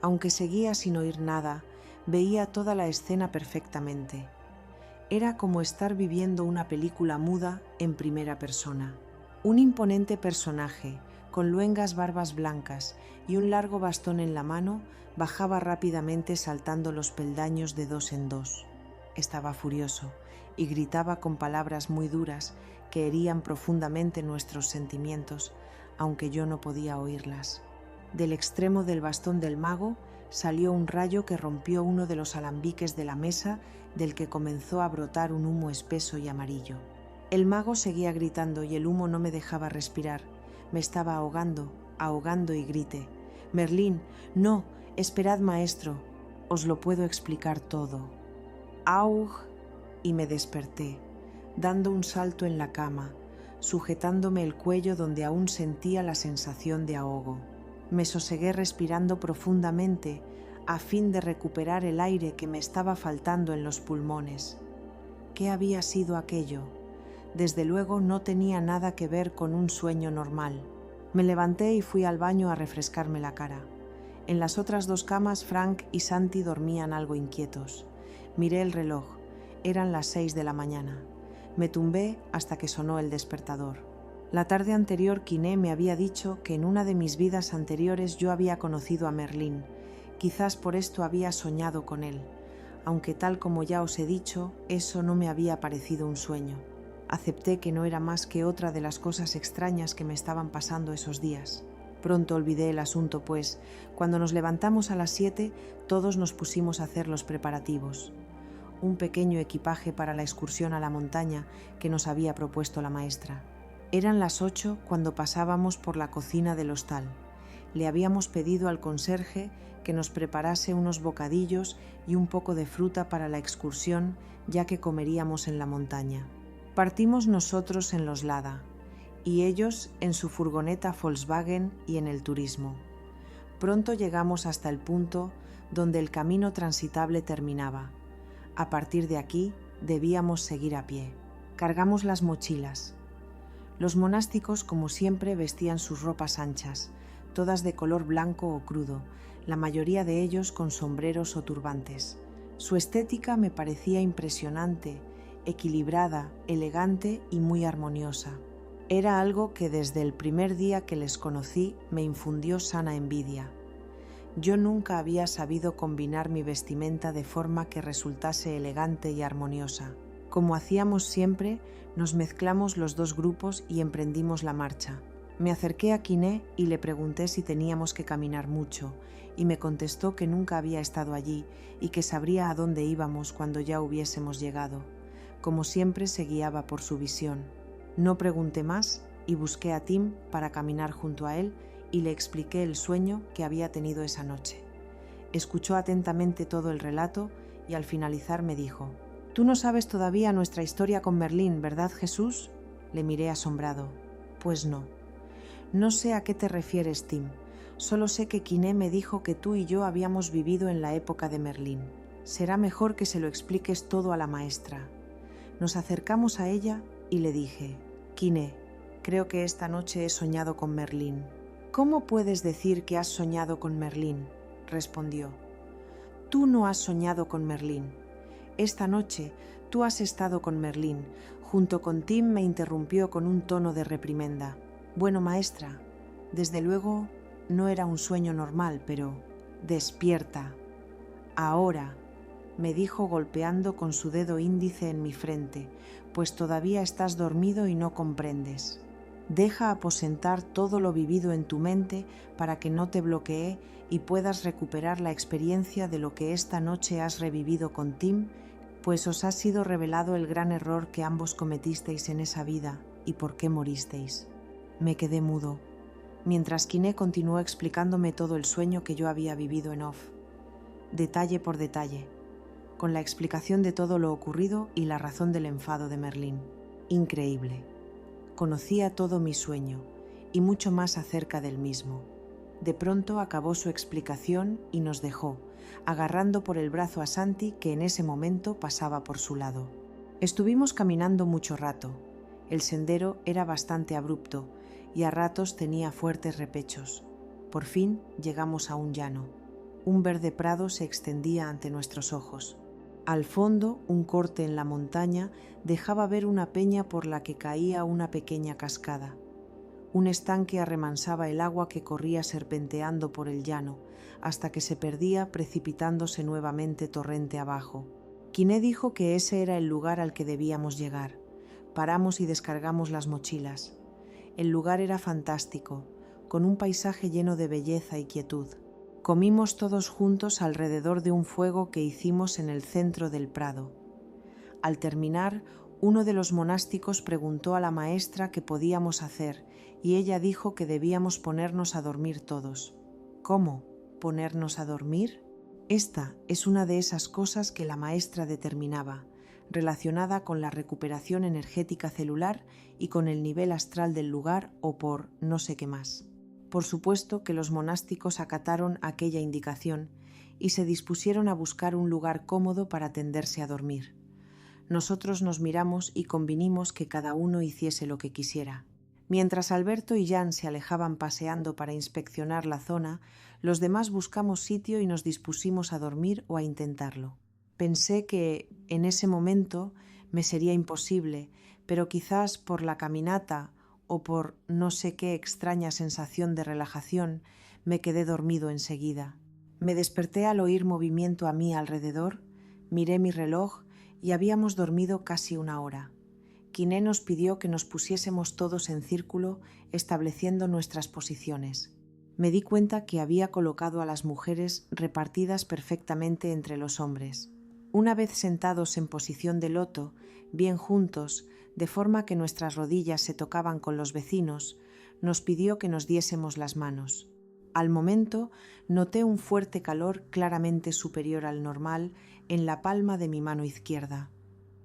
Aunque seguía sin oír nada, veía toda la escena perfectamente. Era como estar viviendo una película muda en primera persona. Un imponente personaje, con luengas barbas blancas y un largo bastón en la mano, bajaba rápidamente saltando los peldaños de dos en dos. Estaba furioso y gritaba con palabras muy duras que herían profundamente nuestros sentimientos, aunque yo no podía oírlas. Del extremo del bastón del mago salió un rayo que rompió uno de los alambiques de la mesa, del que comenzó a brotar un humo espeso y amarillo. El mago seguía gritando y el humo no me dejaba respirar. Me estaba ahogando y grité: «Merlín, no, esperad, maestro, os lo puedo explicar todo». «Aug», y me desperté, dando un salto en la cama, sujetándome el cuello donde aún sentía la sensación de ahogo. Me sosegué respirando profundamente a fin de recuperar el aire que me estaba faltando en los pulmones. ¿Qué había sido aquello? Desde luego no tenía nada que ver con un sueño normal. Me levanté y fui al baño a refrescarme la cara. En las otras dos camas, Frank y Santi dormían algo inquietos. Miré el reloj. Eran las 6 de la mañana. Me tumbé hasta que sonó el despertador. La tarde anterior, Quiné me había dicho que en una de mis vidas anteriores yo había conocido a Merlín. Quizás por esto había soñado con él, aunque tal como ya os he dicho, eso no me había parecido un sueño. Acepté que no era más que otra de las cosas extrañas que me estaban pasando esos días. Pronto olvidé el asunto, pues, cuando nos levantamos a las 7, todos nos pusimos a hacer los preparativos. Un pequeño equipaje para la excursión a la montaña que nos había propuesto la maestra. Eran las 8 cuando pasábamos por la cocina del hostal. Le habíamos pedido al conserje que nos preparase unos bocadillos y un poco de fruta para la excursión, ya que comeríamos en la montaña. Partimos nosotros en los Lada, y ellos en su furgoneta Volkswagen y en el turismo. Pronto llegamos hasta el punto donde el camino transitable terminaba. A partir de aquí debíamos seguir a pie. Cargamos las mochilas. Los monásticos, como siempre, vestían sus ropas anchas, todas de color blanco o crudo, la mayoría de ellos con sombreros o turbantes. Su estética me parecía impresionante, equilibrada, elegante y muy armoniosa. Era algo que desde el primer día que les conocí me infundió sana envidia. Yo nunca había sabido combinar mi vestimenta de forma que resultase elegante y armoniosa. Como hacíamos siempre, nos mezclamos los dos grupos y emprendimos la marcha. Me acerqué a Quiné y le pregunté si teníamos que caminar mucho, y me contestó que nunca había estado allí y que sabría a dónde íbamos cuando ya hubiésemos llegado. Como siempre, se guiaba por su visión. No pregunté más y busqué a Tim para caminar junto a él y le expliqué el sueño que había tenido esa noche. Escuchó atentamente todo el relato y al finalizar me dijo: «Tú no sabes todavía nuestra historia con Merlín, ¿verdad, Jesús?». Le miré asombrado. «Pues no. No sé a qué te refieres, Tim. Solo sé que Quiné me dijo que tú y yo habíamos vivido en la época de Merlín. Será mejor que se lo expliques todo a la maestra». Nos acercamos a ella y le dije: «Quiné, creo que esta noche he soñado con Merlín». «¿Cómo puedes decir que has soñado con Merlín?», respondió. «Tú no has soñado con Merlín. Esta noche tú has estado con Merlín». Junto con Tim me interrumpió con un tono de reprimenda. «Bueno, maestra, desde luego no era un sueño normal, pero despierta. Ahora», me dijo golpeando con su dedo índice en mi frente, «pues todavía estás dormido y no comprendes. Deja aposentar todo lo vivido en tu mente para que no te bloquee y puedas recuperar la experiencia de lo que esta noche has revivido con Tim, pues os ha sido revelado el gran error que ambos cometisteis en esa vida y por qué moristeis». Me quedé mudo, mientras Quiné continuó explicándome todo el sueño que yo había vivido en off, detalle por detalle, con la explicación de todo lo ocurrido y la razón del enfado de Merlín. Increíble. Conocía todo mi sueño y mucho más acerca del mismo. De pronto acabó su explicación y nos dejó, agarrando por el brazo a Santi, que en ese momento pasaba por su lado. Estuvimos caminando mucho rato. El sendero era bastante abrupto y a ratos tenía fuertes repechos. Por fin llegamos a un llano. Un verde prado se extendía ante nuestros ojos. Al fondo, un corte en la montaña dejaba ver una peña por la que caía una pequeña cascada. Un estanque arremansaba el agua que corría serpenteando por el llano, hasta que se perdía precipitándose nuevamente torrente abajo. Quiné dijo que ese era el lugar al que debíamos llegar. Paramos y descargamos las mochilas. El lugar era fantástico, con un paisaje lleno de belleza y quietud. Comimos todos juntos alrededor de un fuego que hicimos en el centro del prado. Al terminar, uno de los monásticos preguntó a la maestra qué podíamos hacer y ella dijo que debíamos ponernos a dormir todos. ¿Cómo? ¿Ponernos a dormir? Esta es una de esas cosas que la maestra determinaba, relacionada con la recuperación energética celular y con el nivel astral del lugar o por no sé qué más. Por supuesto que los monásticos acataron aquella indicación y se dispusieron a buscar un lugar cómodo para tenderse a dormir. Nosotros nos miramos y convinimos que cada uno hiciese lo que quisiera. Mientras Alberto y Jan se alejaban paseando para inspeccionar la zona, los demás buscamos sitio y nos dispusimos a dormir o a intentarlo. Pensé que, en ese momento, me sería imposible, pero quizás por la caminata o por no sé qué extraña sensación de relajación, me quedé dormido enseguida. Me desperté al oír movimiento a mi alrededor, miré mi reloj y habíamos dormido casi una hora. Quiné nos pidió que nos pusiésemos todos en círculo, estableciendo nuestras posiciones. Me di cuenta que había colocado a las mujeres repartidas perfectamente entre los hombres. Una vez sentados en posición de loto, bien juntos, de forma que nuestras rodillas se tocaban con los vecinos, nos pidió que nos diésemos las manos. Al momento noté un fuerte calor claramente superior al normal en la palma de mi mano izquierda.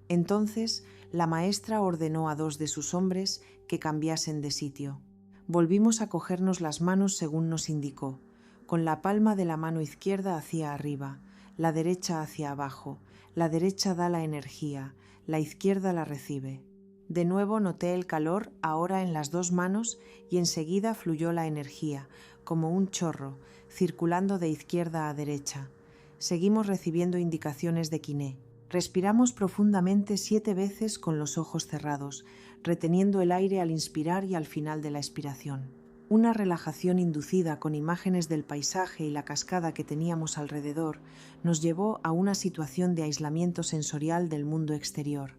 Entonces la maestra ordenó a 2 de sus hombres que cambiasen de sitio. Volvimos a cogernos las manos según nos indicó, con la palma de la mano izquierda hacia arriba, la derecha hacia abajo. La derecha da la energía, la izquierda la recibe. De nuevo noté el calor ahora en las 2 manos y enseguida fluyó la energía, como un chorro, circulando de izquierda a derecha. Seguimos recibiendo indicaciones de Quiné. Respiramos profundamente 7 veces con los ojos cerrados, reteniendo el aire al inspirar y al final de la expiración. Una relajación inducida con imágenes del paisaje y la cascada que teníamos alrededor nos llevó a una situación de aislamiento sensorial del mundo exterior.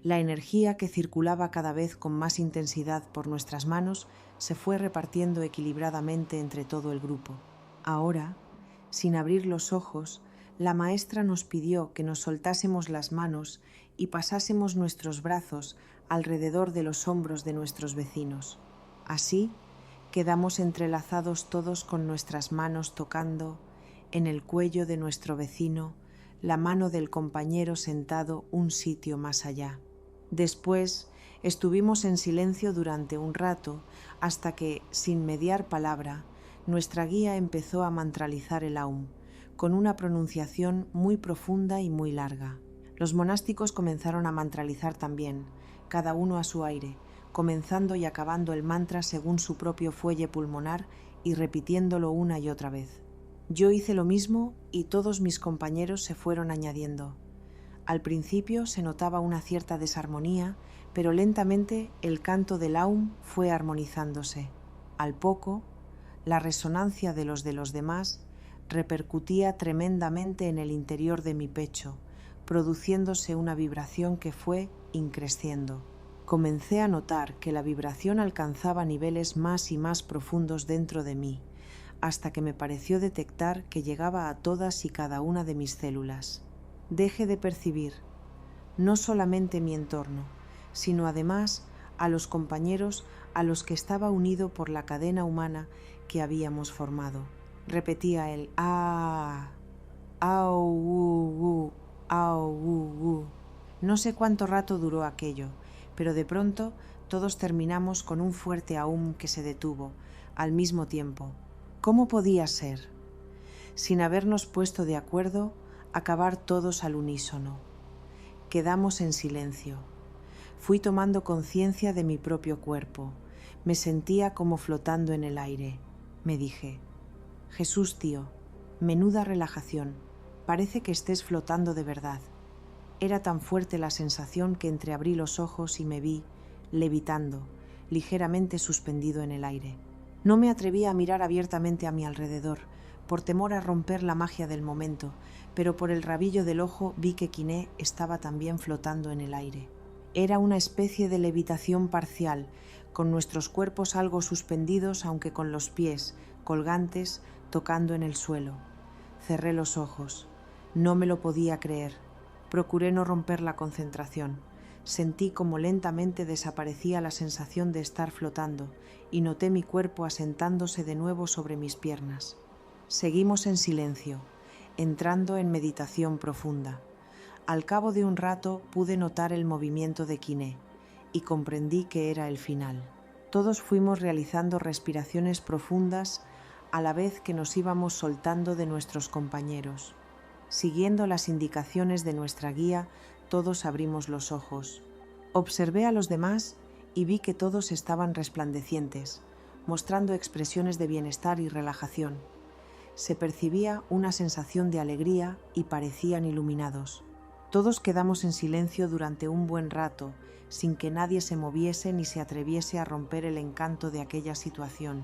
La energía que circulaba cada vez con más intensidad por nuestras manos se fue repartiendo equilibradamente entre todo el grupo. Ahora, sin abrir los ojos, la maestra nos pidió que nos soltásemos las manos y pasásemos nuestros brazos alrededor de los hombros de nuestros vecinos. Así, quedamos entrelazados todos con nuestras manos tocando en el cuello de nuestro vecino, la mano del compañero sentado un sitio más allá. Después estuvimos en silencio durante un rato hasta que, sin mediar palabra, nuestra guía empezó a mantralizar el Aum, con una pronunciación muy profunda y muy larga. Los monásticos comenzaron a mantralizar también, cada uno a su aire, comenzando y acabando el mantra según su propio fuelle pulmonar y repitiéndolo una y otra vez. Yo hice lo mismo y todos mis compañeros se fueron añadiendo. Al principio se notaba una cierta desarmonía, pero lentamente el canto del Aum fue armonizándose. Al poco, la resonancia de los demás repercutía tremendamente en el interior de mi pecho, produciéndose una vibración que fue increciendo. Comencé a notar que la vibración alcanzaba niveles más y más profundos dentro de mí, hasta que me pareció detectar que llegaba a todas y cada una de mis células. Dejé de percibir no solamente mi entorno, sino además a los compañeros a los que estaba unido por la cadena humana que habíamos formado. Repetía el ah, au, au, u. No sé cuánto rato duró aquello, pero de pronto todos terminamos con un fuerte aum que se detuvo, al mismo tiempo. ¿Cómo podía ser? Sin habernos puesto de acuerdo, acabar todos al unísono. Quedamos en silencio. Fui tomando conciencia de mi propio cuerpo. Me sentía como flotando en el aire. Me dije: Jesús, tío, menuda relajación. Parece que estés flotando de verdad. Era tan fuerte la sensación que entreabrí los ojos y me vi, levitando, ligeramente suspendido en el aire. No me atrevía a mirar abiertamente a mi alrededor, por temor a romper la magia del momento, pero por el rabillo del ojo vi que Quiné estaba también flotando en el aire. Era una especie de levitación parcial, con nuestros cuerpos algo suspendidos, aunque con los pies, colgantes, tocando en el suelo. Cerré los ojos. No me lo podía creer. Procuré no romper la concentración. Sentí como lentamente desaparecía la sensación de estar flotando y noté mi cuerpo asentándose de nuevo sobre mis piernas. Seguimos en silencio, entrando en meditación profunda. Al cabo de un rato pude notar el movimiento de Quiné y comprendí que era el final. Todos fuimos realizando respiraciones profundas a la vez que nos íbamos soltando de nuestros compañeros. Siguiendo las indicaciones de nuestra guía, todos abrimos los ojos. Observé a los demás y vi que todos estaban resplandecientes, mostrando expresiones de bienestar y relajación. Se percibía una sensación de alegría y parecían iluminados. Todos quedamos en silencio durante un buen rato, sin que nadie se moviese ni se atreviese a romper el encanto de aquella situación.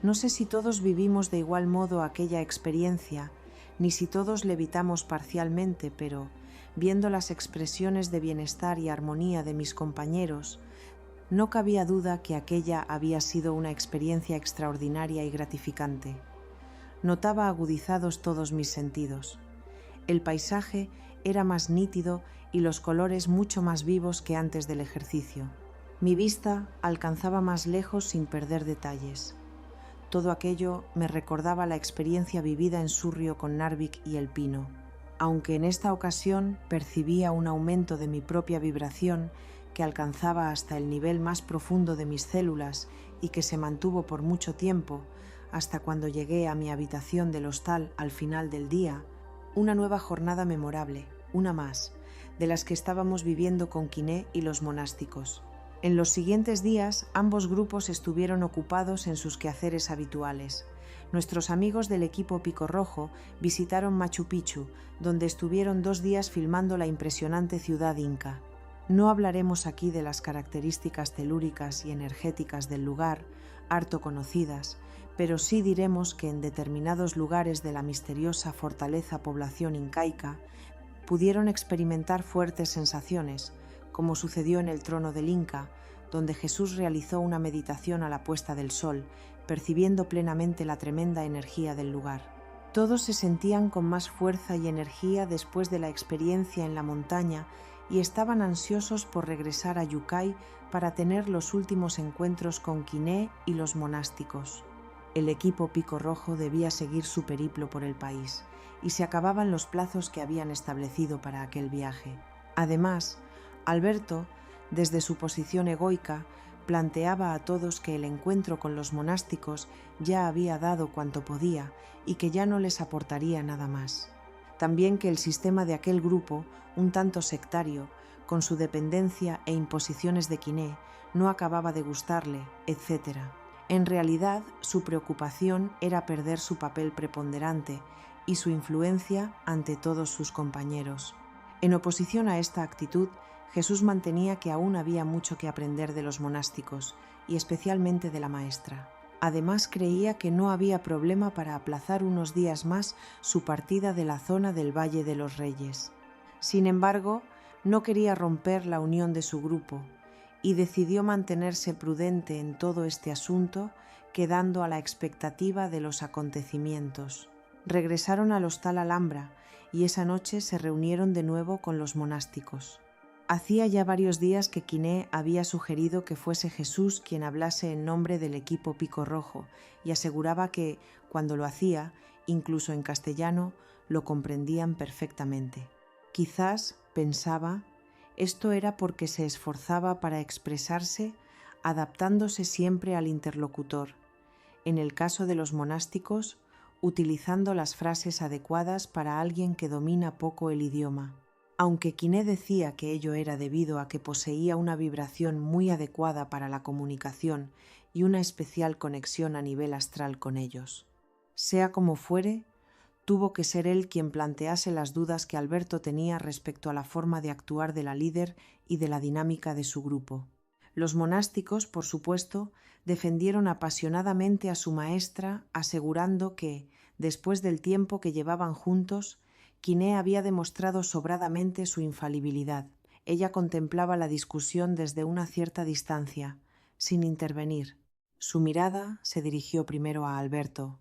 No sé si todos vivimos de igual modo aquella experiencia, ni si todos levitamos parcialmente, pero, viendo las expresiones de bienestar y armonía de mis compañeros, no cabía duda que aquella había sido una experiencia extraordinaria y gratificante. Notaba agudizados todos mis sentidos. El paisaje era más nítido y los colores mucho más vivos que antes del ejercicio. Mi vista alcanzaba más lejos sin perder detalles. Todo aquello me recordaba la experiencia vivida en Surrio con Narvik y el pino. Aunque en esta ocasión percibía un aumento de mi propia vibración que alcanzaba hasta el nivel más profundo de mis células y que se mantuvo por mucho tiempo, hasta cuando llegué a mi habitación del hostal al final del día, una nueva jornada memorable, una más, de las que estábamos viviendo con Quiné y los monásticos. En los siguientes días, ambos grupos estuvieron ocupados en sus quehaceres habituales. Nuestros amigos del equipo Pico Rojo visitaron Machu Picchu, donde estuvieron 2 días filmando la impresionante ciudad inca. No hablaremos aquí de las características telúricas y energéticas del lugar, harto conocidas, pero sí diremos que en determinados lugares de la misteriosa fortaleza población incaica pudieron experimentar fuertes sensaciones, como sucedió en el trono del Inca, donde Jesús realizó una meditación a la puesta del sol, percibiendo plenamente la tremenda energía del lugar. Todos se sentían con más fuerza y energía después de la experiencia en la montaña y estaban ansiosos por regresar a Yucay para tener los últimos encuentros con Quiné y los monásticos. El equipo Pico Rojo debía seguir su periplo por el país y se acababan los plazos que habían establecido para aquel viaje. Además, Alberto, desde su posición egoica, planteaba a todos que el encuentro con los monásticos ya había dado cuanto podía y que ya no les aportaría nada más. También que el sistema de aquel grupo, un tanto sectario, con su dependencia e imposiciones de Quiné, no acababa de gustarle, etc. En realidad, su preocupación era perder su papel preponderante y su influencia ante todos sus compañeros. En oposición a esta actitud, Jesús mantenía que aún había mucho que aprender de los monásticos, y especialmente de la maestra. Además, creía que no había problema para aplazar unos días más su partida de la zona del Valle de los Reyes. Sin embargo, no quería romper la unión de su grupo, y decidió mantenerse prudente en todo este asunto, quedando a la expectativa de los acontecimientos. Regresaron al hostal Alhambra, y esa noche se reunieron de nuevo con los monásticos. Hacía ya varios días que Quiné había sugerido que fuese Jesús quien hablase en nombre del equipo Pico Rojo y aseguraba que, cuando lo hacía, incluso en castellano, lo comprendían perfectamente. Quizás, pensaba, esto era porque se esforzaba para expresarse adaptándose siempre al interlocutor. En el caso de los monásticos, utilizando las frases adecuadas para alguien que domina poco el idioma. Aunque Quiné decía que ello era debido a que poseía una vibración muy adecuada para la comunicación y una especial conexión a nivel astral con ellos. Sea como fuere, tuvo que ser él quien plantease las dudas que Alberto tenía respecto a la forma de actuar de la líder y de la dinámica de su grupo. Los monásticos, por supuesto, defendieron apasionadamente a su maestra, asegurando que, después del tiempo que llevaban juntos, Quiné había demostrado sobradamente su infalibilidad. Ella contemplaba la discusión desde una cierta distancia, sin intervenir. Su mirada se dirigió primero a Alberto,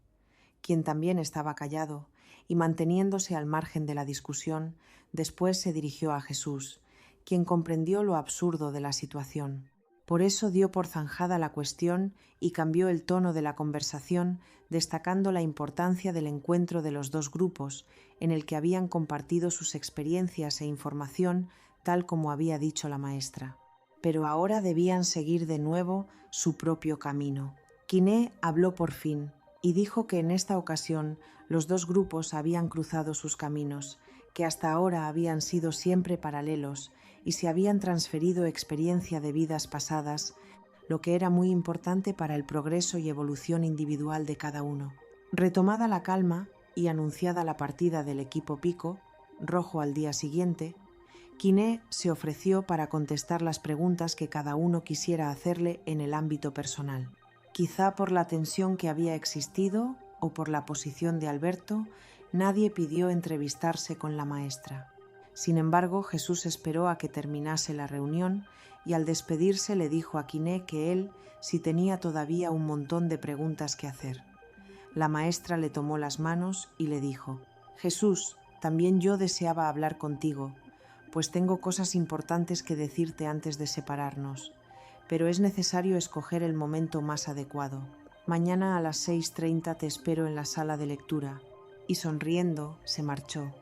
quien también estaba callado, y manteniéndose al margen de la discusión, después se dirigió a Jesús, quien comprendió lo absurdo de la situación. Por eso dio por zanjada la cuestión y cambió el tono de la conversación, destacando la importancia del encuentro de los dos grupos, en el que habían compartido sus experiencias e información, tal como había dicho la maestra. Pero ahora debían seguir de nuevo su propio camino. Quiné habló por fin, y dijo que en esta ocasión los dos grupos habían cruzado sus caminos, que hasta ahora habían sido siempre paralelos y se habían transferido experiencia de vidas pasadas, lo que era muy importante para el progreso y evolución individual de cada uno. Retomada la calma y anunciada la partida del equipo Pico, rojo al día siguiente, Quiné se ofreció para contestar las preguntas que cada uno quisiera hacerle en el ámbito personal. Quizá por la tensión que había existido o por la posición de Alberto, nadie pidió entrevistarse con la maestra. Sin embargo, Jesús esperó a que terminase la reunión y al despedirse le dijo a Quiné que él sí tenía todavía un montón de preguntas que hacer. La maestra le tomó las manos y le dijo: «Jesús, también yo deseaba hablar contigo, pues tengo cosas importantes que decirte antes de separarnos, pero es necesario escoger el momento más adecuado. Mañana a las 6:30 te espero en la sala de lectura». Y sonriendo se marchó,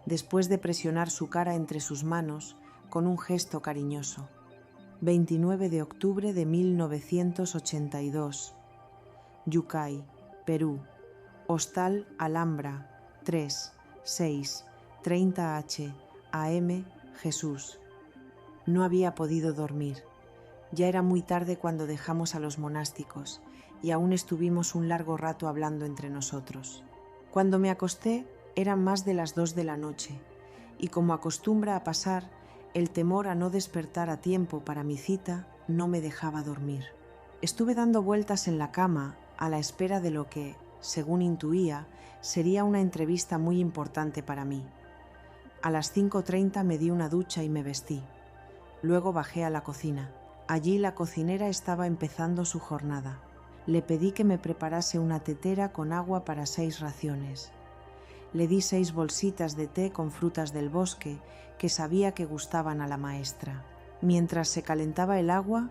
después de presionar su cara entre sus manos con un gesto cariñoso. 29 de octubre de 1982. Yucay, Perú. Hostal Alhambra, 3, 6, 30H, AM, Jesús. No había podido dormir. Ya era muy tarde cuando dejamos a los monásticos y aún estuvimos un largo rato hablando entre nosotros. Cuando me acosté eran más de las 2 de la noche y, como acostumbra a pasar, el temor a no despertar a tiempo para mi cita no me dejaba dormir. Estuve dando vueltas en la cama a la espera de lo que, según intuía, sería una entrevista muy importante para mí. A las 5:30 me di una ducha y me vestí. Luego bajé a la cocina. Allí la cocinera estaba empezando su jornada. Le pedí que me preparase una tetera con agua para 6 raciones. Le di 6 bolsitas de té con frutas del bosque que sabía que gustaban a la maestra. Mientras se calentaba el agua,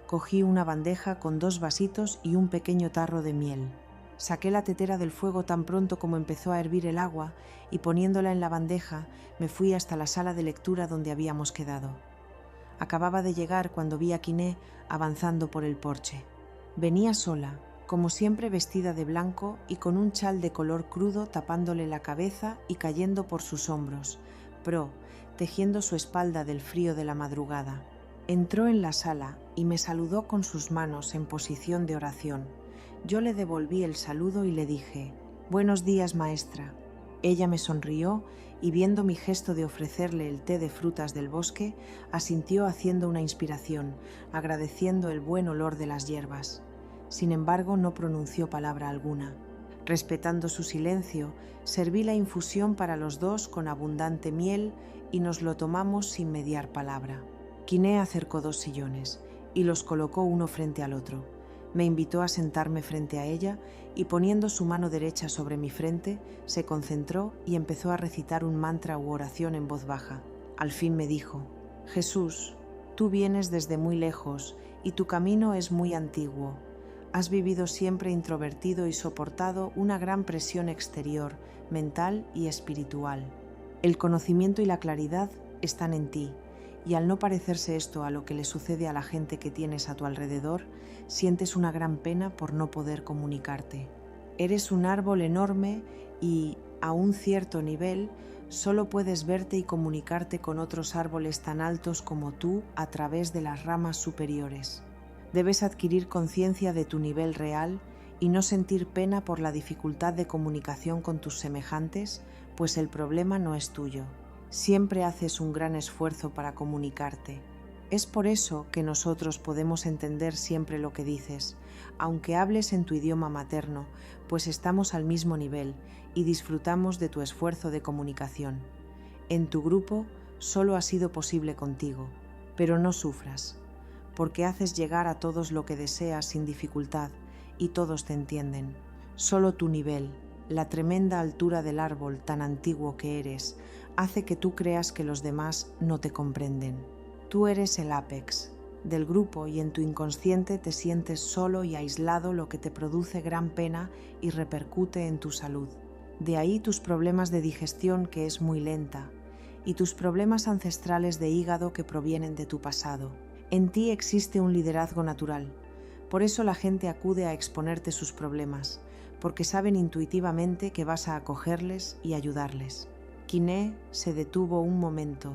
cogí una bandeja con 2 vasitos y un pequeño tarro de miel. Saqué la tetera del fuego tan pronto como empezó a hervir el agua y, poniéndola en la bandeja, me fui hasta la sala de lectura donde habíamos quedado. Acababa de llegar cuando vi a Quiné avanzando por el porche. Venía sola, como siempre vestida de blanco y con un chal de color crudo tapándole la cabeza y cayendo por sus hombros, tejiendo su espalda del frío de la madrugada. Entró en la sala y me saludó con sus manos en posición de oración. Yo le devolví el saludo y le dije: «Buenos días, maestra». Ella me sonrió y, viendo mi gesto de ofrecerle el té de frutas del bosque, asintió haciendo una inspiración, agradeciendo el buen olor de las hierbas. Sin embargo, no pronunció palabra alguna. Respetando su silencio, serví la infusión para los dos con abundante miel y nos lo tomamos sin mediar palabra. Quiné acercó 2 sillones y los colocó uno frente al otro. Me invitó a sentarme frente a ella y, poniendo su mano derecha sobre mi frente, se concentró y empezó a recitar un mantra u oración en voz baja. Al fin me dijo: «Jesús, tú vienes desde muy lejos y tu camino es muy antiguo. Has vivido siempre introvertido y soportado una gran presión exterior, mental y espiritual. El conocimiento y la claridad están en ti, y al no parecerse esto a lo que le sucede a la gente que tienes a tu alrededor, sientes una gran pena por no poder comunicarte. Eres un árbol enorme y, a un cierto nivel, solo puedes verte y comunicarte con otros árboles tan altos como tú a través de las ramas superiores. Debes adquirir conciencia de tu nivel real y no sentir pena por la dificultad de comunicación con tus semejantes, pues el problema no es tuyo. Siempre haces un gran esfuerzo para comunicarte. Es por eso que nosotros podemos entender siempre lo que dices, aunque hables en tu idioma materno, pues estamos al mismo nivel y disfrutamos de tu esfuerzo de comunicación. En tu grupo solo ha sido posible contigo, pero no sufras, porque haces llegar a todos lo que deseas sin dificultad y todos te entienden. Solo tu nivel, la tremenda altura del árbol tan antiguo que eres, hace que tú creas que los demás no te comprenden. Tú eres el ápex del grupo y en tu inconsciente te sientes solo y aislado, lo que te produce gran pena y repercute en tu salud. De ahí tus problemas de digestión, que es muy lenta, y tus problemas ancestrales de hígado que provienen de tu pasado. En ti existe un liderazgo natural. Por eso la gente acude a exponerte sus problemas, porque saben intuitivamente que vas a acogerles y ayudarles. Quiné se detuvo un momento.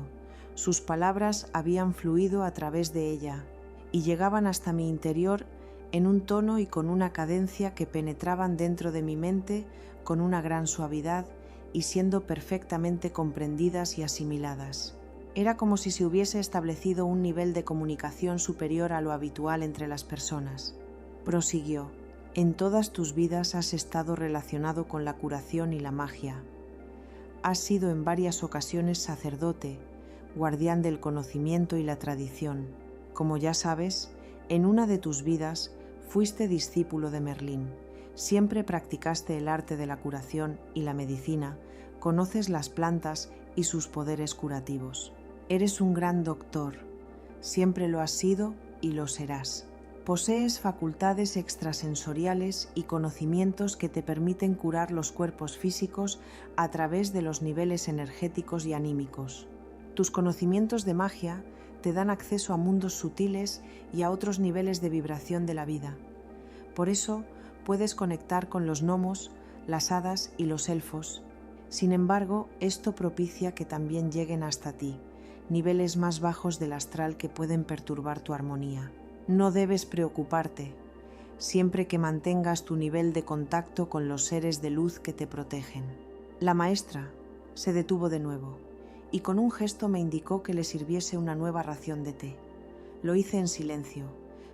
Sus palabras habían fluido a través de ella y llegaban hasta mi interior en un tono y con una cadencia que penetraban dentro de mi mente con una gran suavidad y siendo perfectamente comprendidas y asimiladas. Era como si se hubiese establecido un nivel de comunicación superior a lo habitual entre las personas. Prosiguió: en todas tus vidas has estado relacionado con la curación y la magia. Has sido en varias ocasiones sacerdote, guardián del conocimiento y la tradición. Como ya sabes, en una de tus vidas fuiste discípulo de Merlín. Siempre practicaste el arte de la curación y la medicina, conoces las plantas y sus poderes curativos. Eres un gran doctor, siempre lo has sido y lo serás. Posees facultades extrasensoriales y conocimientos que te permiten curar los cuerpos físicos a través de los niveles energéticos y anímicos. Tus conocimientos de magia te dan acceso a mundos sutiles y a otros niveles de vibración de la vida. Por eso puedes conectar con los gnomos, las hadas y los elfos. Sin embargo, esto propicia que también lleguen hasta ti niveles más bajos del astral que pueden perturbar tu armonía. No debes preocuparte, siempre que mantengas tu nivel de contacto con los seres de luz que te protegen. La maestra se detuvo de nuevo y con un gesto me indicó que le sirviese una nueva ración de té. Lo hice en silencio.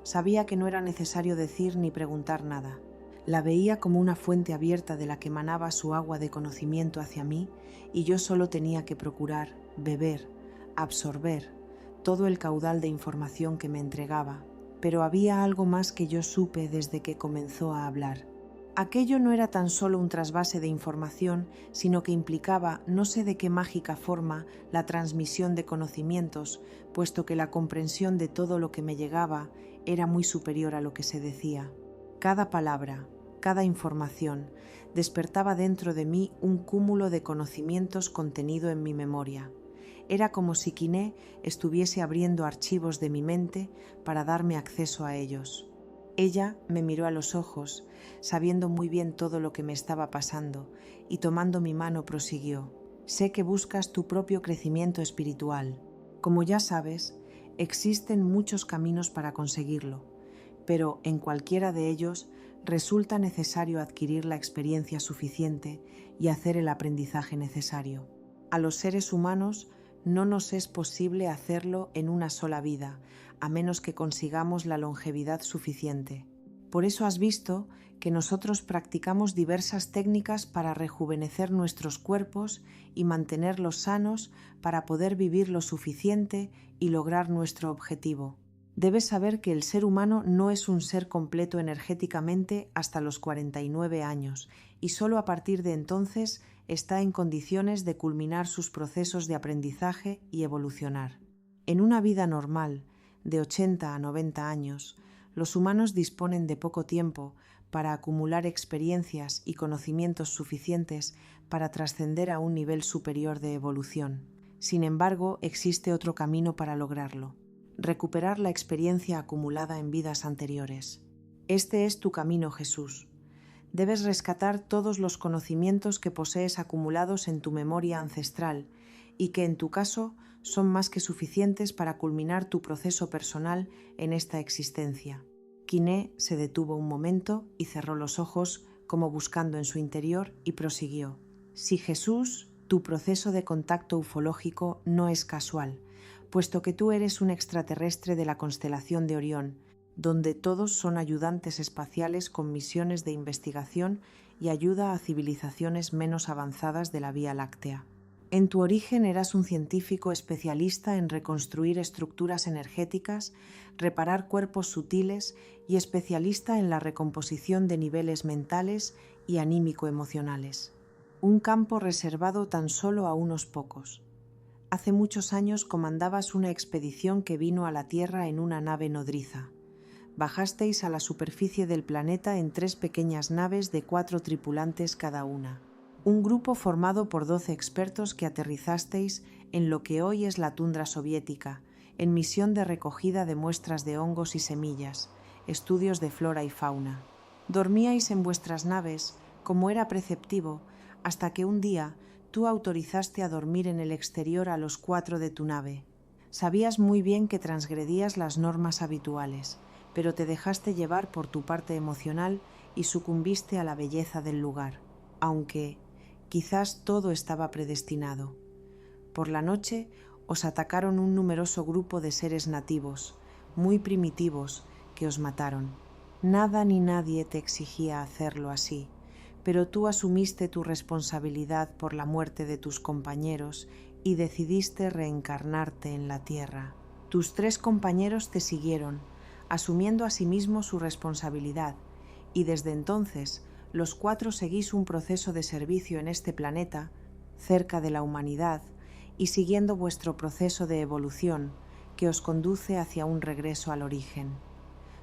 Sabía que no era necesario decir ni preguntar nada. La veía como una fuente abierta de la que emanaba su agua de conocimiento hacia mí y yo solo tenía que procurar beber, absorber todo el caudal de información que me entregaba. Pero había algo más que yo supe desde que comenzó a hablar. Aquello no era tan solo un trasvase de información, sino que implicaba, no sé de qué mágica forma, la transmisión de conocimientos, puesto que la comprensión de todo lo que me llegaba era muy superior a lo que se decía. Cada palabra, cada información, despertaba dentro de mí un cúmulo de conocimientos contenido en mi memoria. Era como si Quiné estuviese abriendo archivos de mi mente para darme acceso a ellos. Ella me miró a los ojos, sabiendo muy bien todo lo que me estaba pasando, y tomando mi mano prosiguió: sé que buscas tu propio crecimiento espiritual. Como ya sabes, existen muchos caminos para conseguirlo, pero en cualquiera de ellos resulta necesario adquirir la experiencia suficiente y hacer el aprendizaje necesario. A los seres humanos no nos es posible hacerlo en una sola vida, a menos que consigamos la longevidad suficiente. Por eso has visto que nosotros practicamos diversas técnicas para rejuvenecer nuestros cuerpos y mantenerlos sanos para poder vivir lo suficiente y lograr nuestro objetivo. Debes saber que el ser humano no es un ser completo energéticamente hasta los 49 años y solo a partir de entonces está en condiciones de culminar sus procesos de aprendizaje y evolucionar. En una vida normal, de 80 a 90 años, los humanos disponen de poco tiempo para acumular experiencias y conocimientos suficientes para trascender a un nivel superior de evolución. Sin embargo, existe otro camino para lograrlo: recuperar la experiencia acumulada en vidas anteriores. Este es tu camino, Jesús. Debes rescatar todos los conocimientos que posees acumulados en tu memoria ancestral y que en tu caso son más que suficientes para culminar tu proceso personal en esta existencia. Quiné se detuvo un momento y cerró los ojos como buscando en su interior y prosiguió: si Jesús, tu proceso de contacto ufológico no es casual, puesto que tú eres un extraterrestre de la constelación de Orión, donde todos son ayudantes espaciales con misiones de investigación y ayuda a civilizaciones menos avanzadas de la Vía Láctea. En tu origen eras un científico especialista en reconstruir estructuras energéticas, reparar cuerpos sutiles y especialista en la recomposición de niveles mentales y anímico-emocionales. Un campo reservado tan solo a unos pocos. Hace muchos años comandabas una expedición que vino a la Tierra en una nave nodriza. Bajasteis a la superficie del planeta en 3 pequeñas naves de 4 tripulantes cada una. Un grupo formado por 12 expertos que aterrizasteis en lo que hoy es la tundra soviética, en misión de recogida de muestras de hongos y semillas, estudios de flora y fauna. Dormíais en vuestras naves, como era preceptivo, hasta que un día tú autorizaste a dormir en el exterior a los 4 de tu nave. Sabías muy bien que transgredías las normas habituales, pero te dejaste llevar por tu parte emocional y sucumbiste a la belleza del lugar, aunque quizás todo estaba predestinado. Por la noche os atacaron un numeroso grupo de seres nativos, muy primitivos, que os mataron. Nada ni nadie te exigía hacerlo así, pero tú asumiste tu responsabilidad por la muerte de tus compañeros y decidiste reencarnarte en la Tierra. Tus 3 compañeros te siguieron, asumiendo asimismo su responsabilidad, y desde entonces los 4 seguís un proceso de servicio en este planeta, cerca de la humanidad, y siguiendo vuestro proceso de evolución que os conduce hacia un regreso al origen.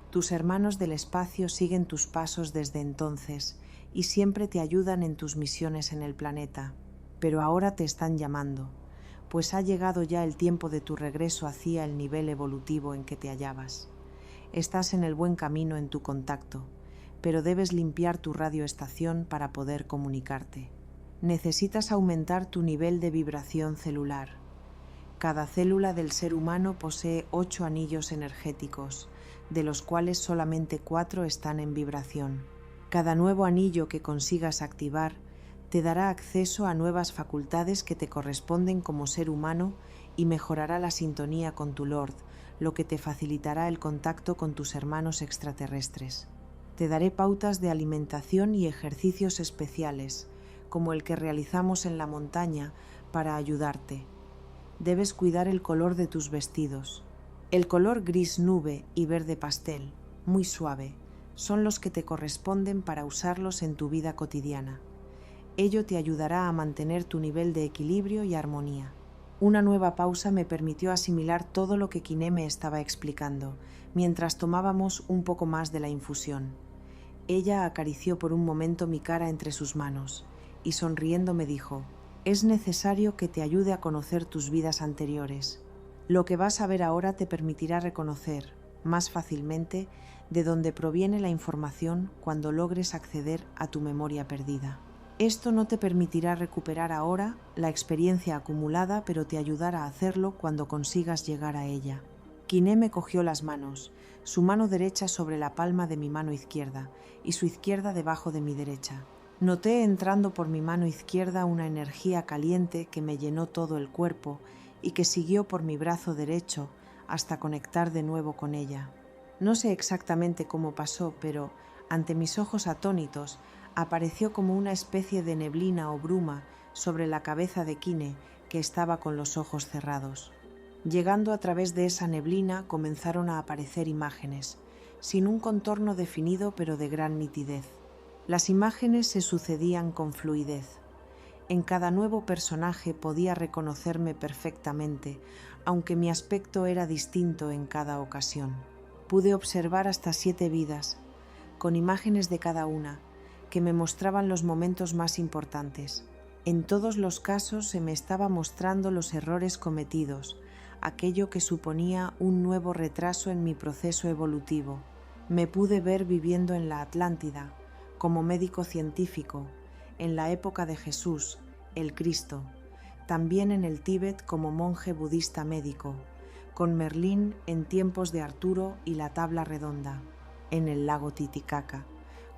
Tus hermanos del espacio siguen tus pasos desde entonces y siempre te ayudan en tus misiones en el planeta, pero ahora te están llamando, pues ha llegado ya el tiempo de tu regreso hacia el nivel evolutivo en que te hallabas. Estás en el buen camino en tu contacto, pero debes limpiar tu radioestación para poder comunicarte. Necesitas aumentar tu nivel de vibración celular. Cada célula del ser humano posee 8 anillos energéticos, de los cuales solamente 4 están en vibración. Cada nuevo anillo que consigas activar te dará acceso a nuevas facultades que te corresponden como ser humano y mejorará la sintonía con tu Lord, lo que te facilitará el contacto con tus hermanos extraterrestres. Te daré pautas de alimentación y ejercicios especiales, como el que realizamos en la montaña, para ayudarte. Debes cuidar el color de tus vestidos. El color gris nube y verde pastel, muy suave, son los que te corresponden para usarlos en tu vida cotidiana. Ello te ayudará a mantener tu nivel de equilibrio y armonía. Una nueva pausa me permitió asimilar todo lo que Quiné me estaba explicando, mientras tomábamos un poco más de la infusión. Ella acarició por un momento mi cara entre sus manos y sonriendo me dijo: «Es necesario que te ayude a conocer tus vidas anteriores. Lo que vas a ver ahora te permitirá reconocer, más fácilmente, de dónde proviene la información cuando logres acceder a tu memoria perdida. Esto no te permitirá recuperar ahora la experiencia acumulada, pero te ayudará a hacerlo cuando consigas llegar a ella». Quiné me cogió las manos, su mano derecha sobre la palma de mi mano izquierda y su izquierda debajo de mi derecha. Noté entrando por mi mano izquierda una energía caliente que me llenó todo el cuerpo y que siguió por mi brazo derecho hasta conectar de nuevo con ella. No sé exactamente cómo pasó, pero ante mis ojos atónitos apareció como una especie de neblina o bruma sobre la cabeza de Quiné, que estaba con los ojos cerrados. Llegando a través de esa neblina comenzaron a aparecer imágenes, sin un contorno definido pero de gran nitidez. Las imágenes se sucedían con fluidez. En cada nuevo personaje podía reconocerme perfectamente, aunque mi aspecto era distinto en cada ocasión. Pude observar hasta 7 vidas, con imágenes de cada una, que me mostraban los momentos más importantes. En todos los casos se me estaba mostrando los errores cometidos, aquello que suponía un nuevo retraso en mi proceso evolutivo. Me pude ver viviendo en la Atlántida, como médico científico, en la época de Jesús, el Cristo, también en el Tíbet como monje budista médico, con Merlín en tiempos de Arturo y la tabla redonda, en el lago Titicaca,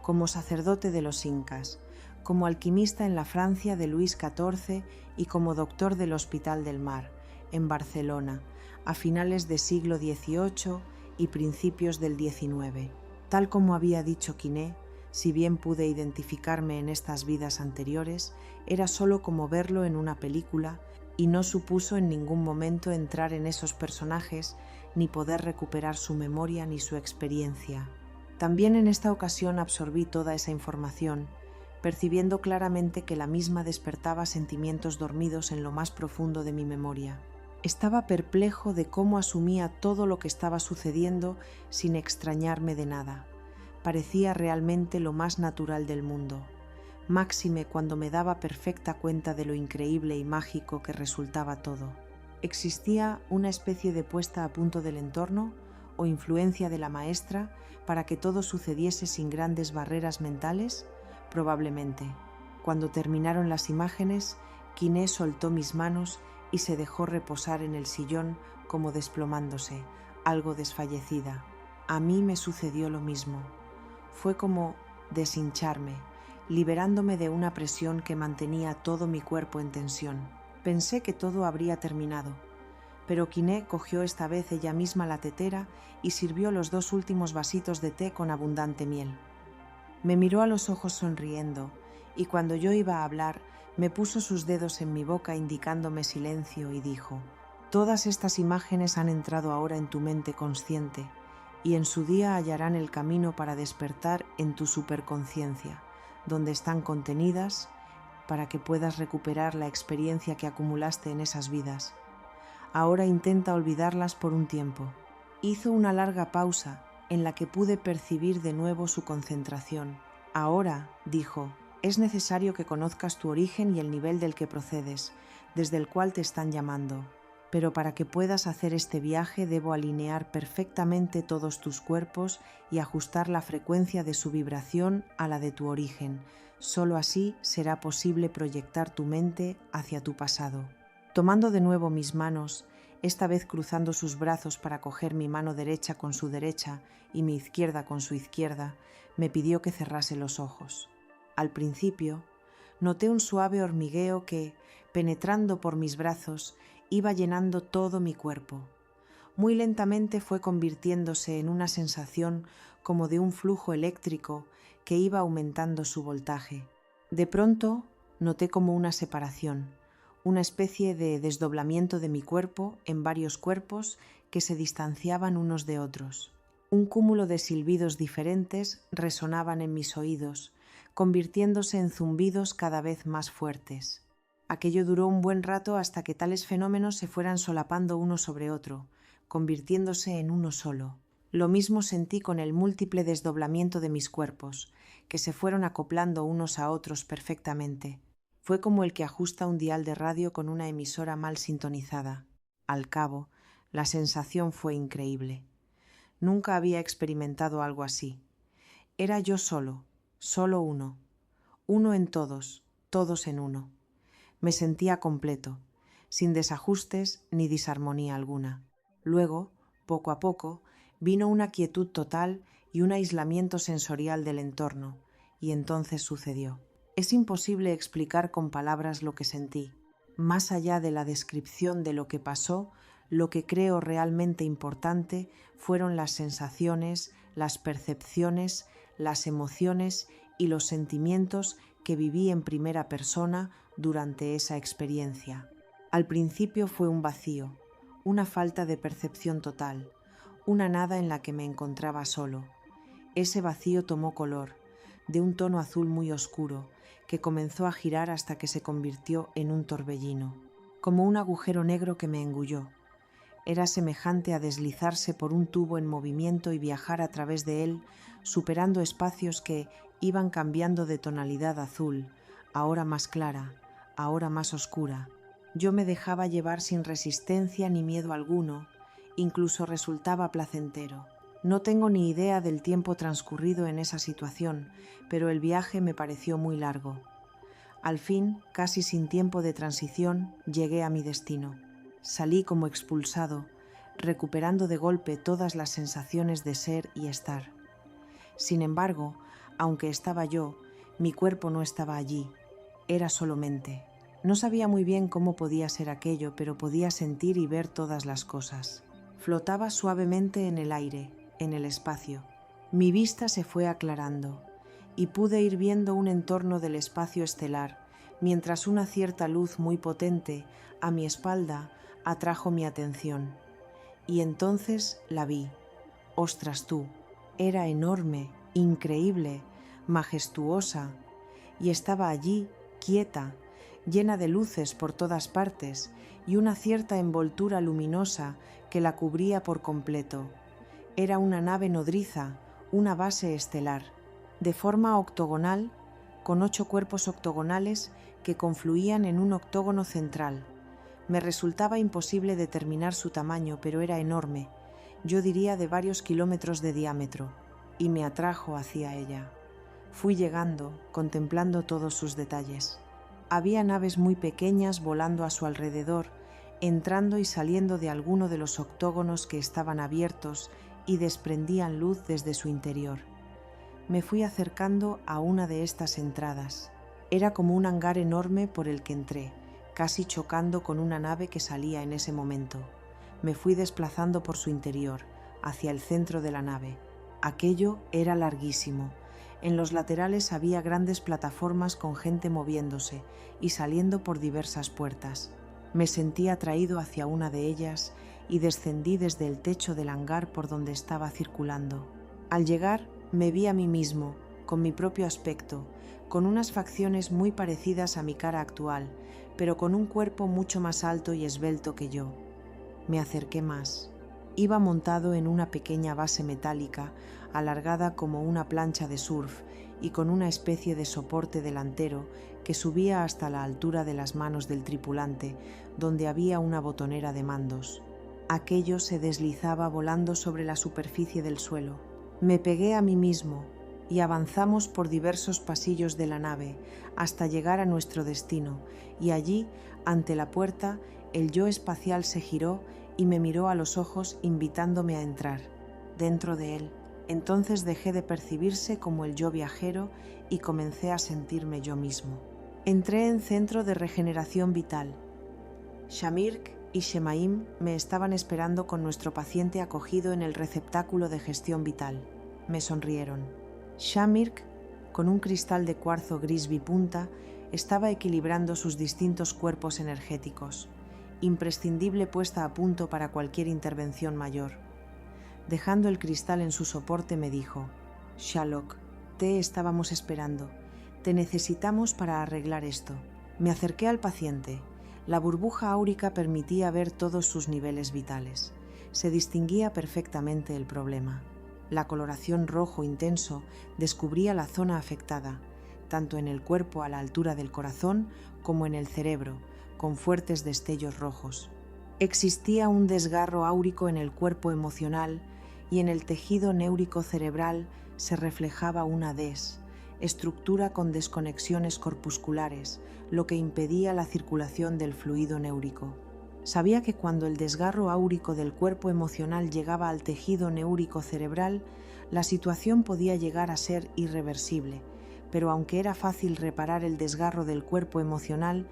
como sacerdote de los incas, como alquimista en la Francia de Luis XIV y como doctor del Hospital del Mar, en Barcelona, a finales del siglo XVIII y principios del XIX. Tal como había dicho Quiné, si bien pude identificarme en estas vidas anteriores, era solo como verlo en una película y no supuso en ningún momento entrar en esos personajes ni poder recuperar su memoria ni su experiencia. También en esta ocasión absorbí toda esa información, percibiendo claramente que la misma despertaba sentimientos dormidos en lo más profundo de mi memoria. Estaba perplejo de cómo asumía todo lo que estaba sucediendo sin extrañarme de nada. Parecía realmente lo más natural del mundo, máxime cuando me daba perfecta cuenta de lo increíble y mágico que resultaba todo. ¿Existía una especie de puesta a punto del entorno o influencia de la maestra para que todo sucediese sin grandes barreras mentales? Probablemente. Cuando terminaron las imágenes, Quiné soltó mis manos y se dejó reposar en el sillón como desplomándose, algo desfallecida. A mí me sucedió lo mismo. Fue como deshincharme, liberándome de una presión que mantenía todo mi cuerpo en tensión. Pensé que todo habría terminado, pero Quiné cogió esta vez ella misma la tetera y sirvió los 2 últimos vasitos de té con abundante miel. Me miró a los ojos sonriendo, y cuando yo iba a hablar, me puso sus dedos en mi boca indicándome silencio y dijo: «Todas estas imágenes han entrado ahora en tu mente consciente, y en su día hallarán el camino para despertar en tu superconciencia, donde están contenidas, para que puedas recuperar la experiencia que acumulaste en esas vidas. Ahora intenta olvidarlas por un tiempo». Hizo una larga pausa en la que pude percibir de nuevo su concentración. «Ahora», dijo, «es necesario que conozcas tu origen y el nivel del que procedes, desde el cual te están llamando. Pero para que puedas hacer este viaje debo alinear perfectamente todos tus cuerpos y ajustar la frecuencia de su vibración a la de tu origen. Solo así será posible proyectar tu mente hacia tu pasado». Tomando de nuevo mis manos, esta vez cruzando sus brazos para coger mi mano derecha con su derecha y mi izquierda con su izquierda, me pidió que cerrase los ojos. Al principio, noté un suave hormigueo que, penetrando por mis brazos, iba llenando todo mi cuerpo. Muy lentamente fue convirtiéndose en una sensación como de un flujo eléctrico que iba aumentando su voltaje. De pronto, noté como una separación, una especie de desdoblamiento de mi cuerpo en varios cuerpos que se distanciaban unos de otros. Un cúmulo de silbidos diferentes resonaban en mis oídos, convirtiéndose en zumbidos cada vez más fuertes. Aquello duró un buen rato hasta que tales fenómenos se fueran solapando uno sobre otro, convirtiéndose en uno solo. Lo mismo sentí con el múltiple desdoblamiento de mis cuerpos, que se fueron acoplando unos a otros perfectamente. Fue como el que ajusta un dial de radio con una emisora mal sintonizada. Al cabo, la sensación fue increíble. Nunca había experimentado algo así. Era yo solo uno. Uno en todos, todos en uno. Me sentía completo, sin desajustes ni disarmonía alguna. Luego, poco a poco, vino una quietud total y un aislamiento sensorial del entorno, y entonces sucedió. Es imposible explicar con palabras lo que sentí. Más allá de la descripción de lo que pasó, lo que creo realmente importante fueron las sensaciones, las percepciones, las emociones y los sentimientos que viví en primera persona durante esa experiencia. Al principio fue un vacío, una falta de percepción total, una nada en la que me encontraba solo. Ese vacío tomó color, de un tono azul muy oscuro, que comenzó a girar hasta que se convirtió en un torbellino, como un agujero negro que me engulló. Era semejante a deslizarse por un tubo en movimiento y viajar a través de él, superando espacios que iban cambiando de tonalidad azul, ahora más clara, ahora más oscura. Yo me dejaba llevar sin resistencia ni miedo alguno, incluso resultaba placentero. No tengo ni idea del tiempo transcurrido en esa situación, pero el viaje me pareció muy largo. Al fin, casi sin tiempo de transición, llegué a mi destino. Salí como expulsado, recuperando de golpe todas las sensaciones de ser y estar. Sin embargo, aunque estaba yo, mi cuerpo no estaba allí, era solo mente. No sabía muy bien cómo podía ser aquello, pero podía sentir y ver todas las cosas. Flotaba suavemente en el aire, en el espacio. Mi vista se fue aclarando y pude ir viendo un entorno del espacio estelar, mientras una cierta luz muy potente a mi espalda atrajo mi atención. Y entonces la vi. ¡Ostras tú! Era enorme, increíble, majestuosa, y estaba allí, quieta, llena de luces por todas partes y una cierta envoltura luminosa que la cubría por completo. Era una nave nodriza, una base estelar, de forma octogonal, con 8 cuerpos octogonales que confluían en un octógono central. Me resultaba imposible determinar su tamaño, pero era enorme, yo diría de varios kilómetros de diámetro, y me atrajo hacia ella. Fui llegando, contemplando todos sus detalles. Había naves muy pequeñas volando a su alrededor, entrando y saliendo de alguno de los octógonos que estaban abiertos y desprendían luz desde su interior. Me fui acercando a una de estas entradas. Era como un hangar enorme por el que entré, casi chocando con una nave que salía en ese momento. Me fui desplazando por su interior, hacia el centro de la nave. Aquello era larguísimo. En los laterales había grandes plataformas con gente moviéndose y saliendo por diversas puertas. Me sentí atraído hacia una de ellas y descendí desde el techo del hangar por donde estaba circulando. Al llegar, me vi a mí mismo, con mi propio aspecto, con unas facciones muy parecidas a mi cara actual, pero con un cuerpo mucho más alto y esbelto que yo. Me acerqué más. Iba montado en una pequeña base metálica, alargada como una plancha de surf y con una especie de soporte delantero que subía hasta la altura de las manos del tripulante, donde había una botonera de mandos. Aquello se deslizaba volando sobre la superficie del suelo. Me pegué a mí mismo y avanzamos por diversos pasillos de la nave hasta llegar a nuestro destino, y allí, ante la puerta, el yo espacial se giró y me miró a los ojos invitándome a entrar. Dentro de él, entonces dejé de percibirse como el yo viajero y comencé a sentirme yo mismo. Entré en centro de regeneración vital. Shamirk y Shemaim me estaban esperando con nuestro paciente acogido en el receptáculo de gestión vital. Me sonrieron. Shamirk, con un cristal de cuarzo gris bipunta, estaba equilibrando sus distintos cuerpos energéticos, imprescindible puesta a punto para cualquier intervención mayor. Dejando el cristal en su soporte me dijo: «Shalok, te estábamos esperando. Te necesitamos para arreglar esto». Me acerqué al paciente. La burbuja áurica permitía ver todos sus niveles vitales. Se distinguía perfectamente el problema. La coloración rojo intenso descubría la zona afectada, tanto en el cuerpo a la altura del corazón como en el cerebro, con fuertes destellos rojos. Existía un desgarro áurico en el cuerpo emocional y en el tejido néurico cerebral se reflejaba una estructura con desconexiones corpusculares, lo que impedía la circulación del fluido néurico. Sabía que cuando el desgarro áurico del cuerpo emocional llegaba al tejido neúrico cerebral, la situación podía llegar a ser irreversible, pero aunque era fácil reparar el desgarro del cuerpo emocional,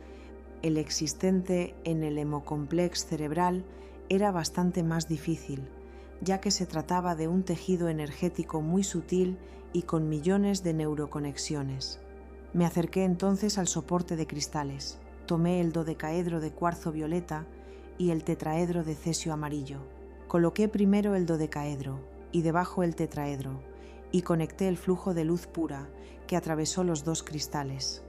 el existente en el hemocomplex cerebral era bastante más difícil, ya que se trataba de un tejido energético muy sutil y con millones de neuroconexiones. Me acerqué entonces al soporte de cristales, tomé el dodecaedro de cuarzo violeta y el tetraedro de cesio amarillo. Coloqué primero el dodecaedro y debajo el tetraedro y conecté el flujo de luz pura que atravesó los dos cristales.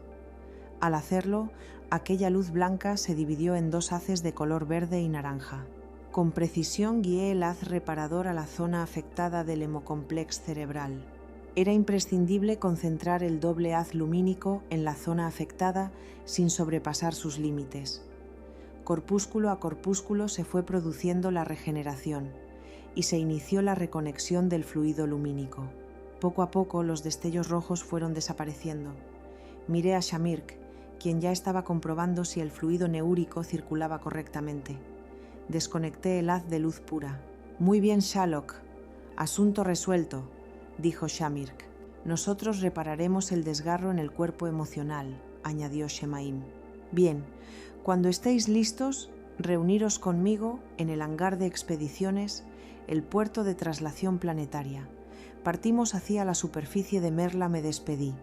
Al hacerlo, aquella luz blanca se dividió en dos haces de color verde y naranja. Con precisión guié el haz reparador a la zona afectada del hemocomplex cerebral. Era imprescindible concentrar el doble haz lumínico en la zona afectada sin sobrepasar sus límites. Corpúsculo a corpúsculo se fue produciendo la regeneración y se inició la reconexión del fluido lumínico. Poco a poco los destellos rojos fueron desapareciendo. Miré a Shamirk, quien ya estaba comprobando si el fluido neúrico circulaba correctamente. Desconecté el haz de luz pura. «Muy bien, Shalok. Asunto resuelto», dijo Shamirk. «Nosotros repararemos el desgarro en el cuerpo emocional», añadió Shemaim. «Bien, cuando estéis listos, reuniros conmigo en el hangar de expediciones, el puerto de traslación planetaria. Partimos hacia la superficie de Merla. Me despedí.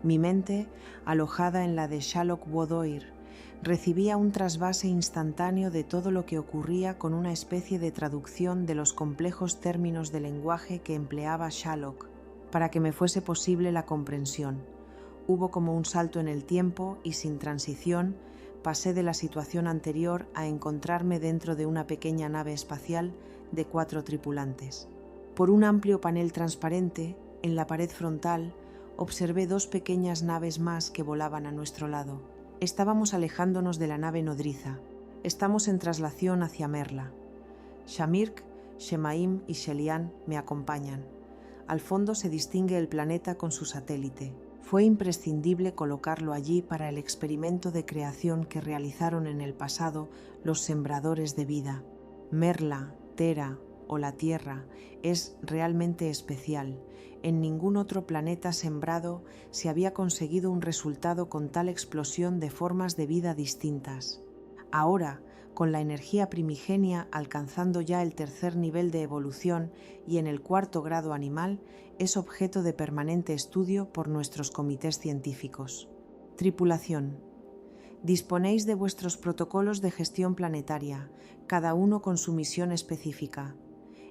Mi mente, alojada en la de Shalok Wodoir, recibía un trasvase instantáneo de todo lo que ocurría con una especie de traducción de los complejos términos de lenguaje que empleaba Shalok para que me fuese posible la comprensión. Hubo como un salto en el tiempo y sin transición pasé de la situación anterior a encontrarme dentro de una pequeña nave espacial de 4 tripulantes. Por un amplio panel transparente, en la pared frontal, observé 2 pequeñas naves más que volaban a nuestro lado. Estábamos alejándonos de la nave nodriza. Estamos en traslación hacia Merla. Shamirk Shemaim y Shelian me acompañan. Al fondo se distingue el planeta con su satélite. Fue imprescindible colocarlo allí para el experimento de creación que realizaron en el pasado los sembradores de vida. Merla, Tera o la Tierra es realmente especial. En ningún otro planeta sembrado se había conseguido un resultado con tal explosión de formas de vida distintas. Ahora, con la energía primigenia alcanzando ya el tercer nivel de evolución y en el cuarto grado animal, es objeto de permanente estudio por nuestros comités científicos. Tripulación. Disponéis de vuestros protocolos de gestión planetaria, cada uno con su misión específica.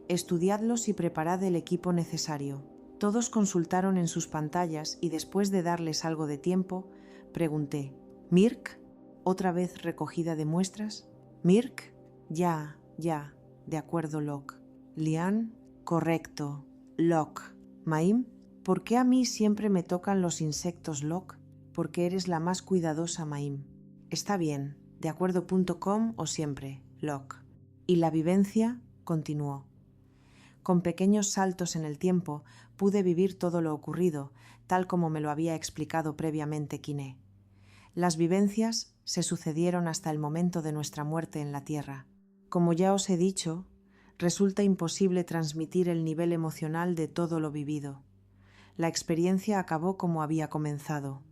Estudiadlos y preparad el equipo necesario. Todos consultaron en sus pantallas y después de darles algo de tiempo, pregunté: ¿Mirk? ¿Otra vez recogida de muestras? ¿Mirk? Ya, de acuerdo, Locke. Lian, correcto, Locke. Maim, ¿por qué a mí siempre me tocan los insectos, Locke? Porque eres la más cuidadosa, Maim. Está bien, de acuerdo.com o siempre, Locke. ¿Y la vivencia? Continuó. Con pequeños saltos en el tiempo pude vivir todo lo ocurrido, tal como me lo había explicado previamente Quiné. Las vivencias se sucedieron hasta el momento de nuestra muerte en la Tierra. Como ya os he dicho, resulta imposible transmitir el nivel emocional de todo lo vivido. La experiencia acabó como había comenzado,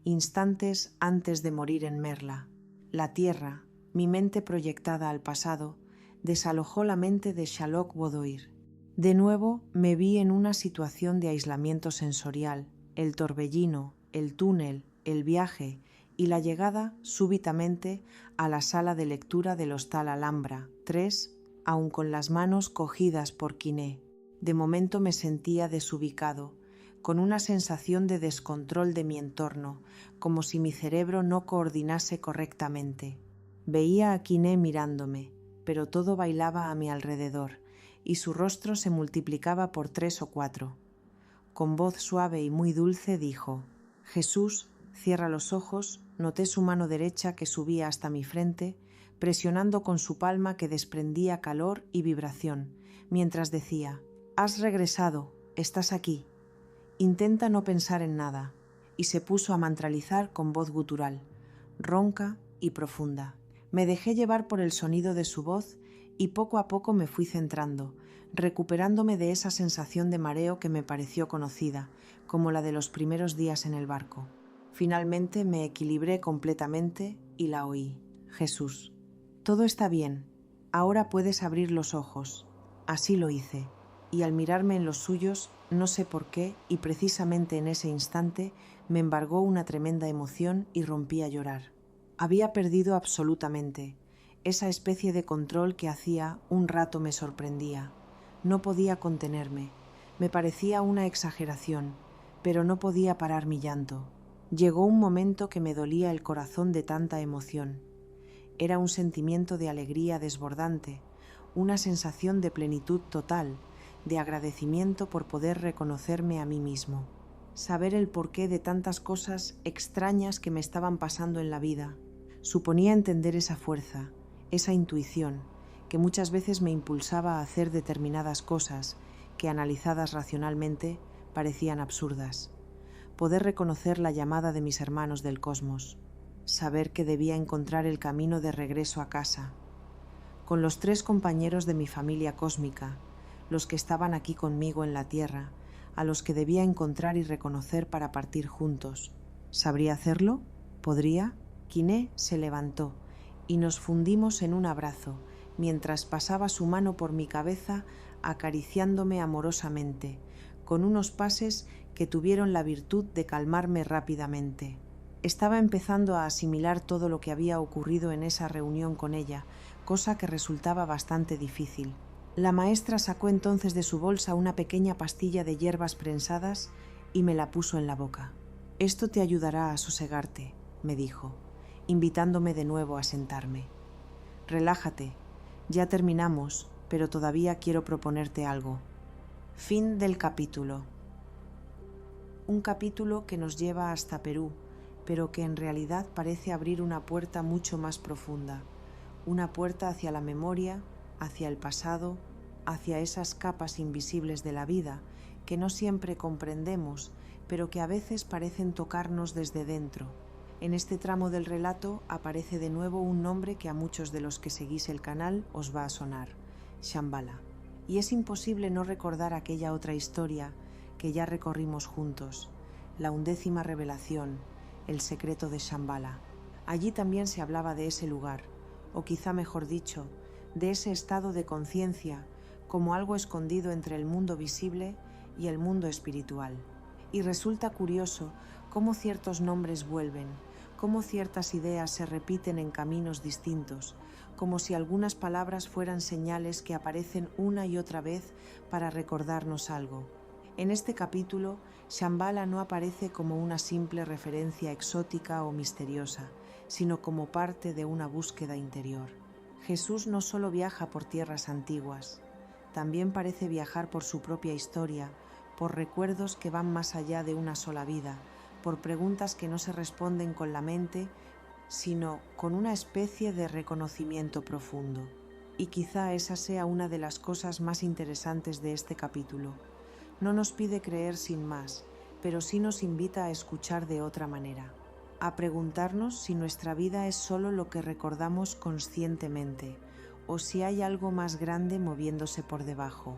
instantes antes de morir en Merla. La Tierra, mi mente proyectada al pasado, desalojó la mente de Shalok Bodoir. De nuevo me vi en una situación de aislamiento sensorial, el torbellino, el túnel, el viaje y la llegada súbitamente a la sala de lectura del Hostal Alhambra 3, aun con las manos cogidas por Quiné. De momento me sentía desubicado, con una sensación de descontrol de mi entorno, como si mi cerebro no coordinase correctamente. Veía a Quiné mirándome, pero todo bailaba a mi alrededor, y su rostro se multiplicaba por 3 o 4. Con voz suave y muy dulce dijo: Jesús, cierra los ojos. Noté su mano derecha que subía hasta mi frente, presionando con su palma que desprendía calor y vibración, mientras decía: has regresado, estás aquí. Intenta no pensar en nada. Y se puso a mantralizar con voz gutural, ronca y profunda. Me dejé llevar por el sonido de su voz y poco a poco me fui centrando, recuperándome de esa sensación de mareo que me pareció conocida, como la de los primeros días en el barco. Finalmente me equilibré completamente y la oí. Jesús. Todo está bien. Ahora puedes abrir los ojos. Así lo hice. Y al mirarme en los suyos, no sé por qué, y precisamente en ese instante, me embargó una tremenda emoción y rompí a llorar. Había perdido absolutamente. Esa especie de control que hacía un rato me sorprendía. No podía contenerme. Me parecía una exageración, pero no podía parar mi llanto. Llegó un momento que me dolía el corazón de tanta emoción. Era un sentimiento de alegría desbordante, una sensación de plenitud total, de agradecimiento por poder reconocerme a mí mismo, saber el porqué de tantas cosas extrañas que me estaban pasando en la vida. Suponía entender esa fuerza, esa intuición, que muchas veces me impulsaba a hacer determinadas cosas que, analizadas racionalmente, parecían absurdas. Poder reconocer la llamada de mis hermanos del cosmos, saber que debía encontrar el camino de regreso a casa, con los 3 compañeros de mi familia cósmica, los que estaban aquí conmigo en la Tierra, a los que debía encontrar y reconocer para partir juntos. ¿Sabría hacerlo? ¿Podría? Quiné se levantó y nos fundimos en un abrazo, mientras pasaba su mano por mi cabeza acariciándome amorosamente, con unos pases que tuvieron la virtud de calmarme rápidamente. Estaba empezando a asimilar todo lo que había ocurrido en esa reunión con ella, cosa que resultaba bastante difícil. La maestra sacó entonces de su bolsa una pequeña pastilla de hierbas prensadas y me la puso en la boca. «Esto te ayudará a sosegarte», me dijo, invitándome de nuevo a sentarme. «Relájate, ya terminamos, pero todavía quiero proponerte algo». Fin del capítulo. Un capítulo que nos lleva hasta Perú, pero que en realidad parece abrir una puerta mucho más profunda, una puerta hacia la memoria, hacia el pasado, hacia esas capas invisibles de la vida que no siempre comprendemos, pero que a veces parecen tocarnos desde dentro. En este tramo del relato aparece de nuevo un nombre que a muchos de los que seguís el canal os va a sonar: Shambhala. Y es imposible no recordar aquella otra historia que ya recorrimos juntos, la 11ª revelación, el secreto de Shambhala. Allí también se hablaba de ese lugar, o quizá mejor dicho, de ese estado de conciencia como algo escondido entre el mundo visible y el mundo espiritual. Y resulta curioso cómo ciertos nombres vuelven, cómo ciertas ideas se repiten en caminos distintos, como si algunas palabras fueran señales que aparecen una y otra vez para recordarnos algo. En este capítulo, Shambhala no aparece como una simple referencia exótica o misteriosa, sino como parte de una búsqueda interior. Jesús no solo viaja por tierras antiguas, también parece viajar por su propia historia, por recuerdos que van más allá de una sola vida, por preguntas que no se responden con la mente, sino con una especie de reconocimiento profundo. Y quizá esa sea una de las cosas más interesantes de este capítulo. No nos pide creer sin más, pero sí nos invita a escuchar de otra manera, a preguntarnos si nuestra vida es solo lo que recordamos conscientemente, o si hay algo más grande moviéndose por debajo,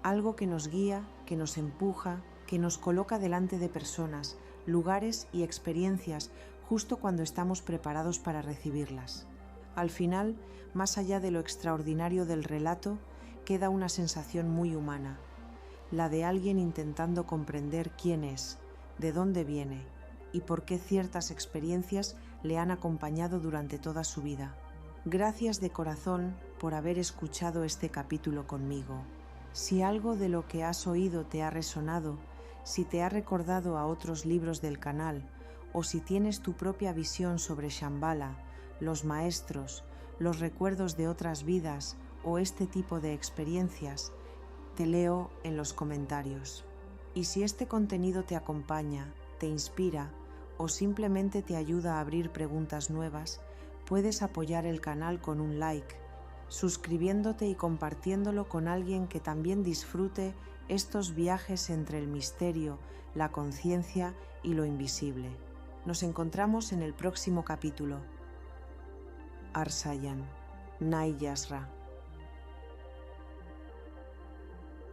algo que nos guía, que nos empuja, que nos coloca delante de personas, lugares y experiencias justo cuando estamos preparados para recibirlas. Al final, más allá de lo extraordinario del relato, queda una sensación muy humana, la de alguien intentando comprender quién es, de dónde viene y por qué ciertas experiencias le han acompañado durante toda su vida. Gracias de corazón por haber escuchado este capítulo conmigo. Si algo de lo que has oído te ha resonado, si te ha recordado a otros libros del canal, o si tienes tu propia visión sobre Shambhala, los maestros, los recuerdos de otras vidas o este tipo de experiencias, te leo en los comentarios. Y si este contenido te acompaña, te inspira o simplemente te ayuda a abrir preguntas nuevas, puedes apoyar el canal con un like, suscribiéndote y compartiéndolo con alguien que también disfrute estos viajes entre el misterio, la conciencia y lo invisible. Nos encontramos en el próximo capítulo. Arsayan, Nay Yasra.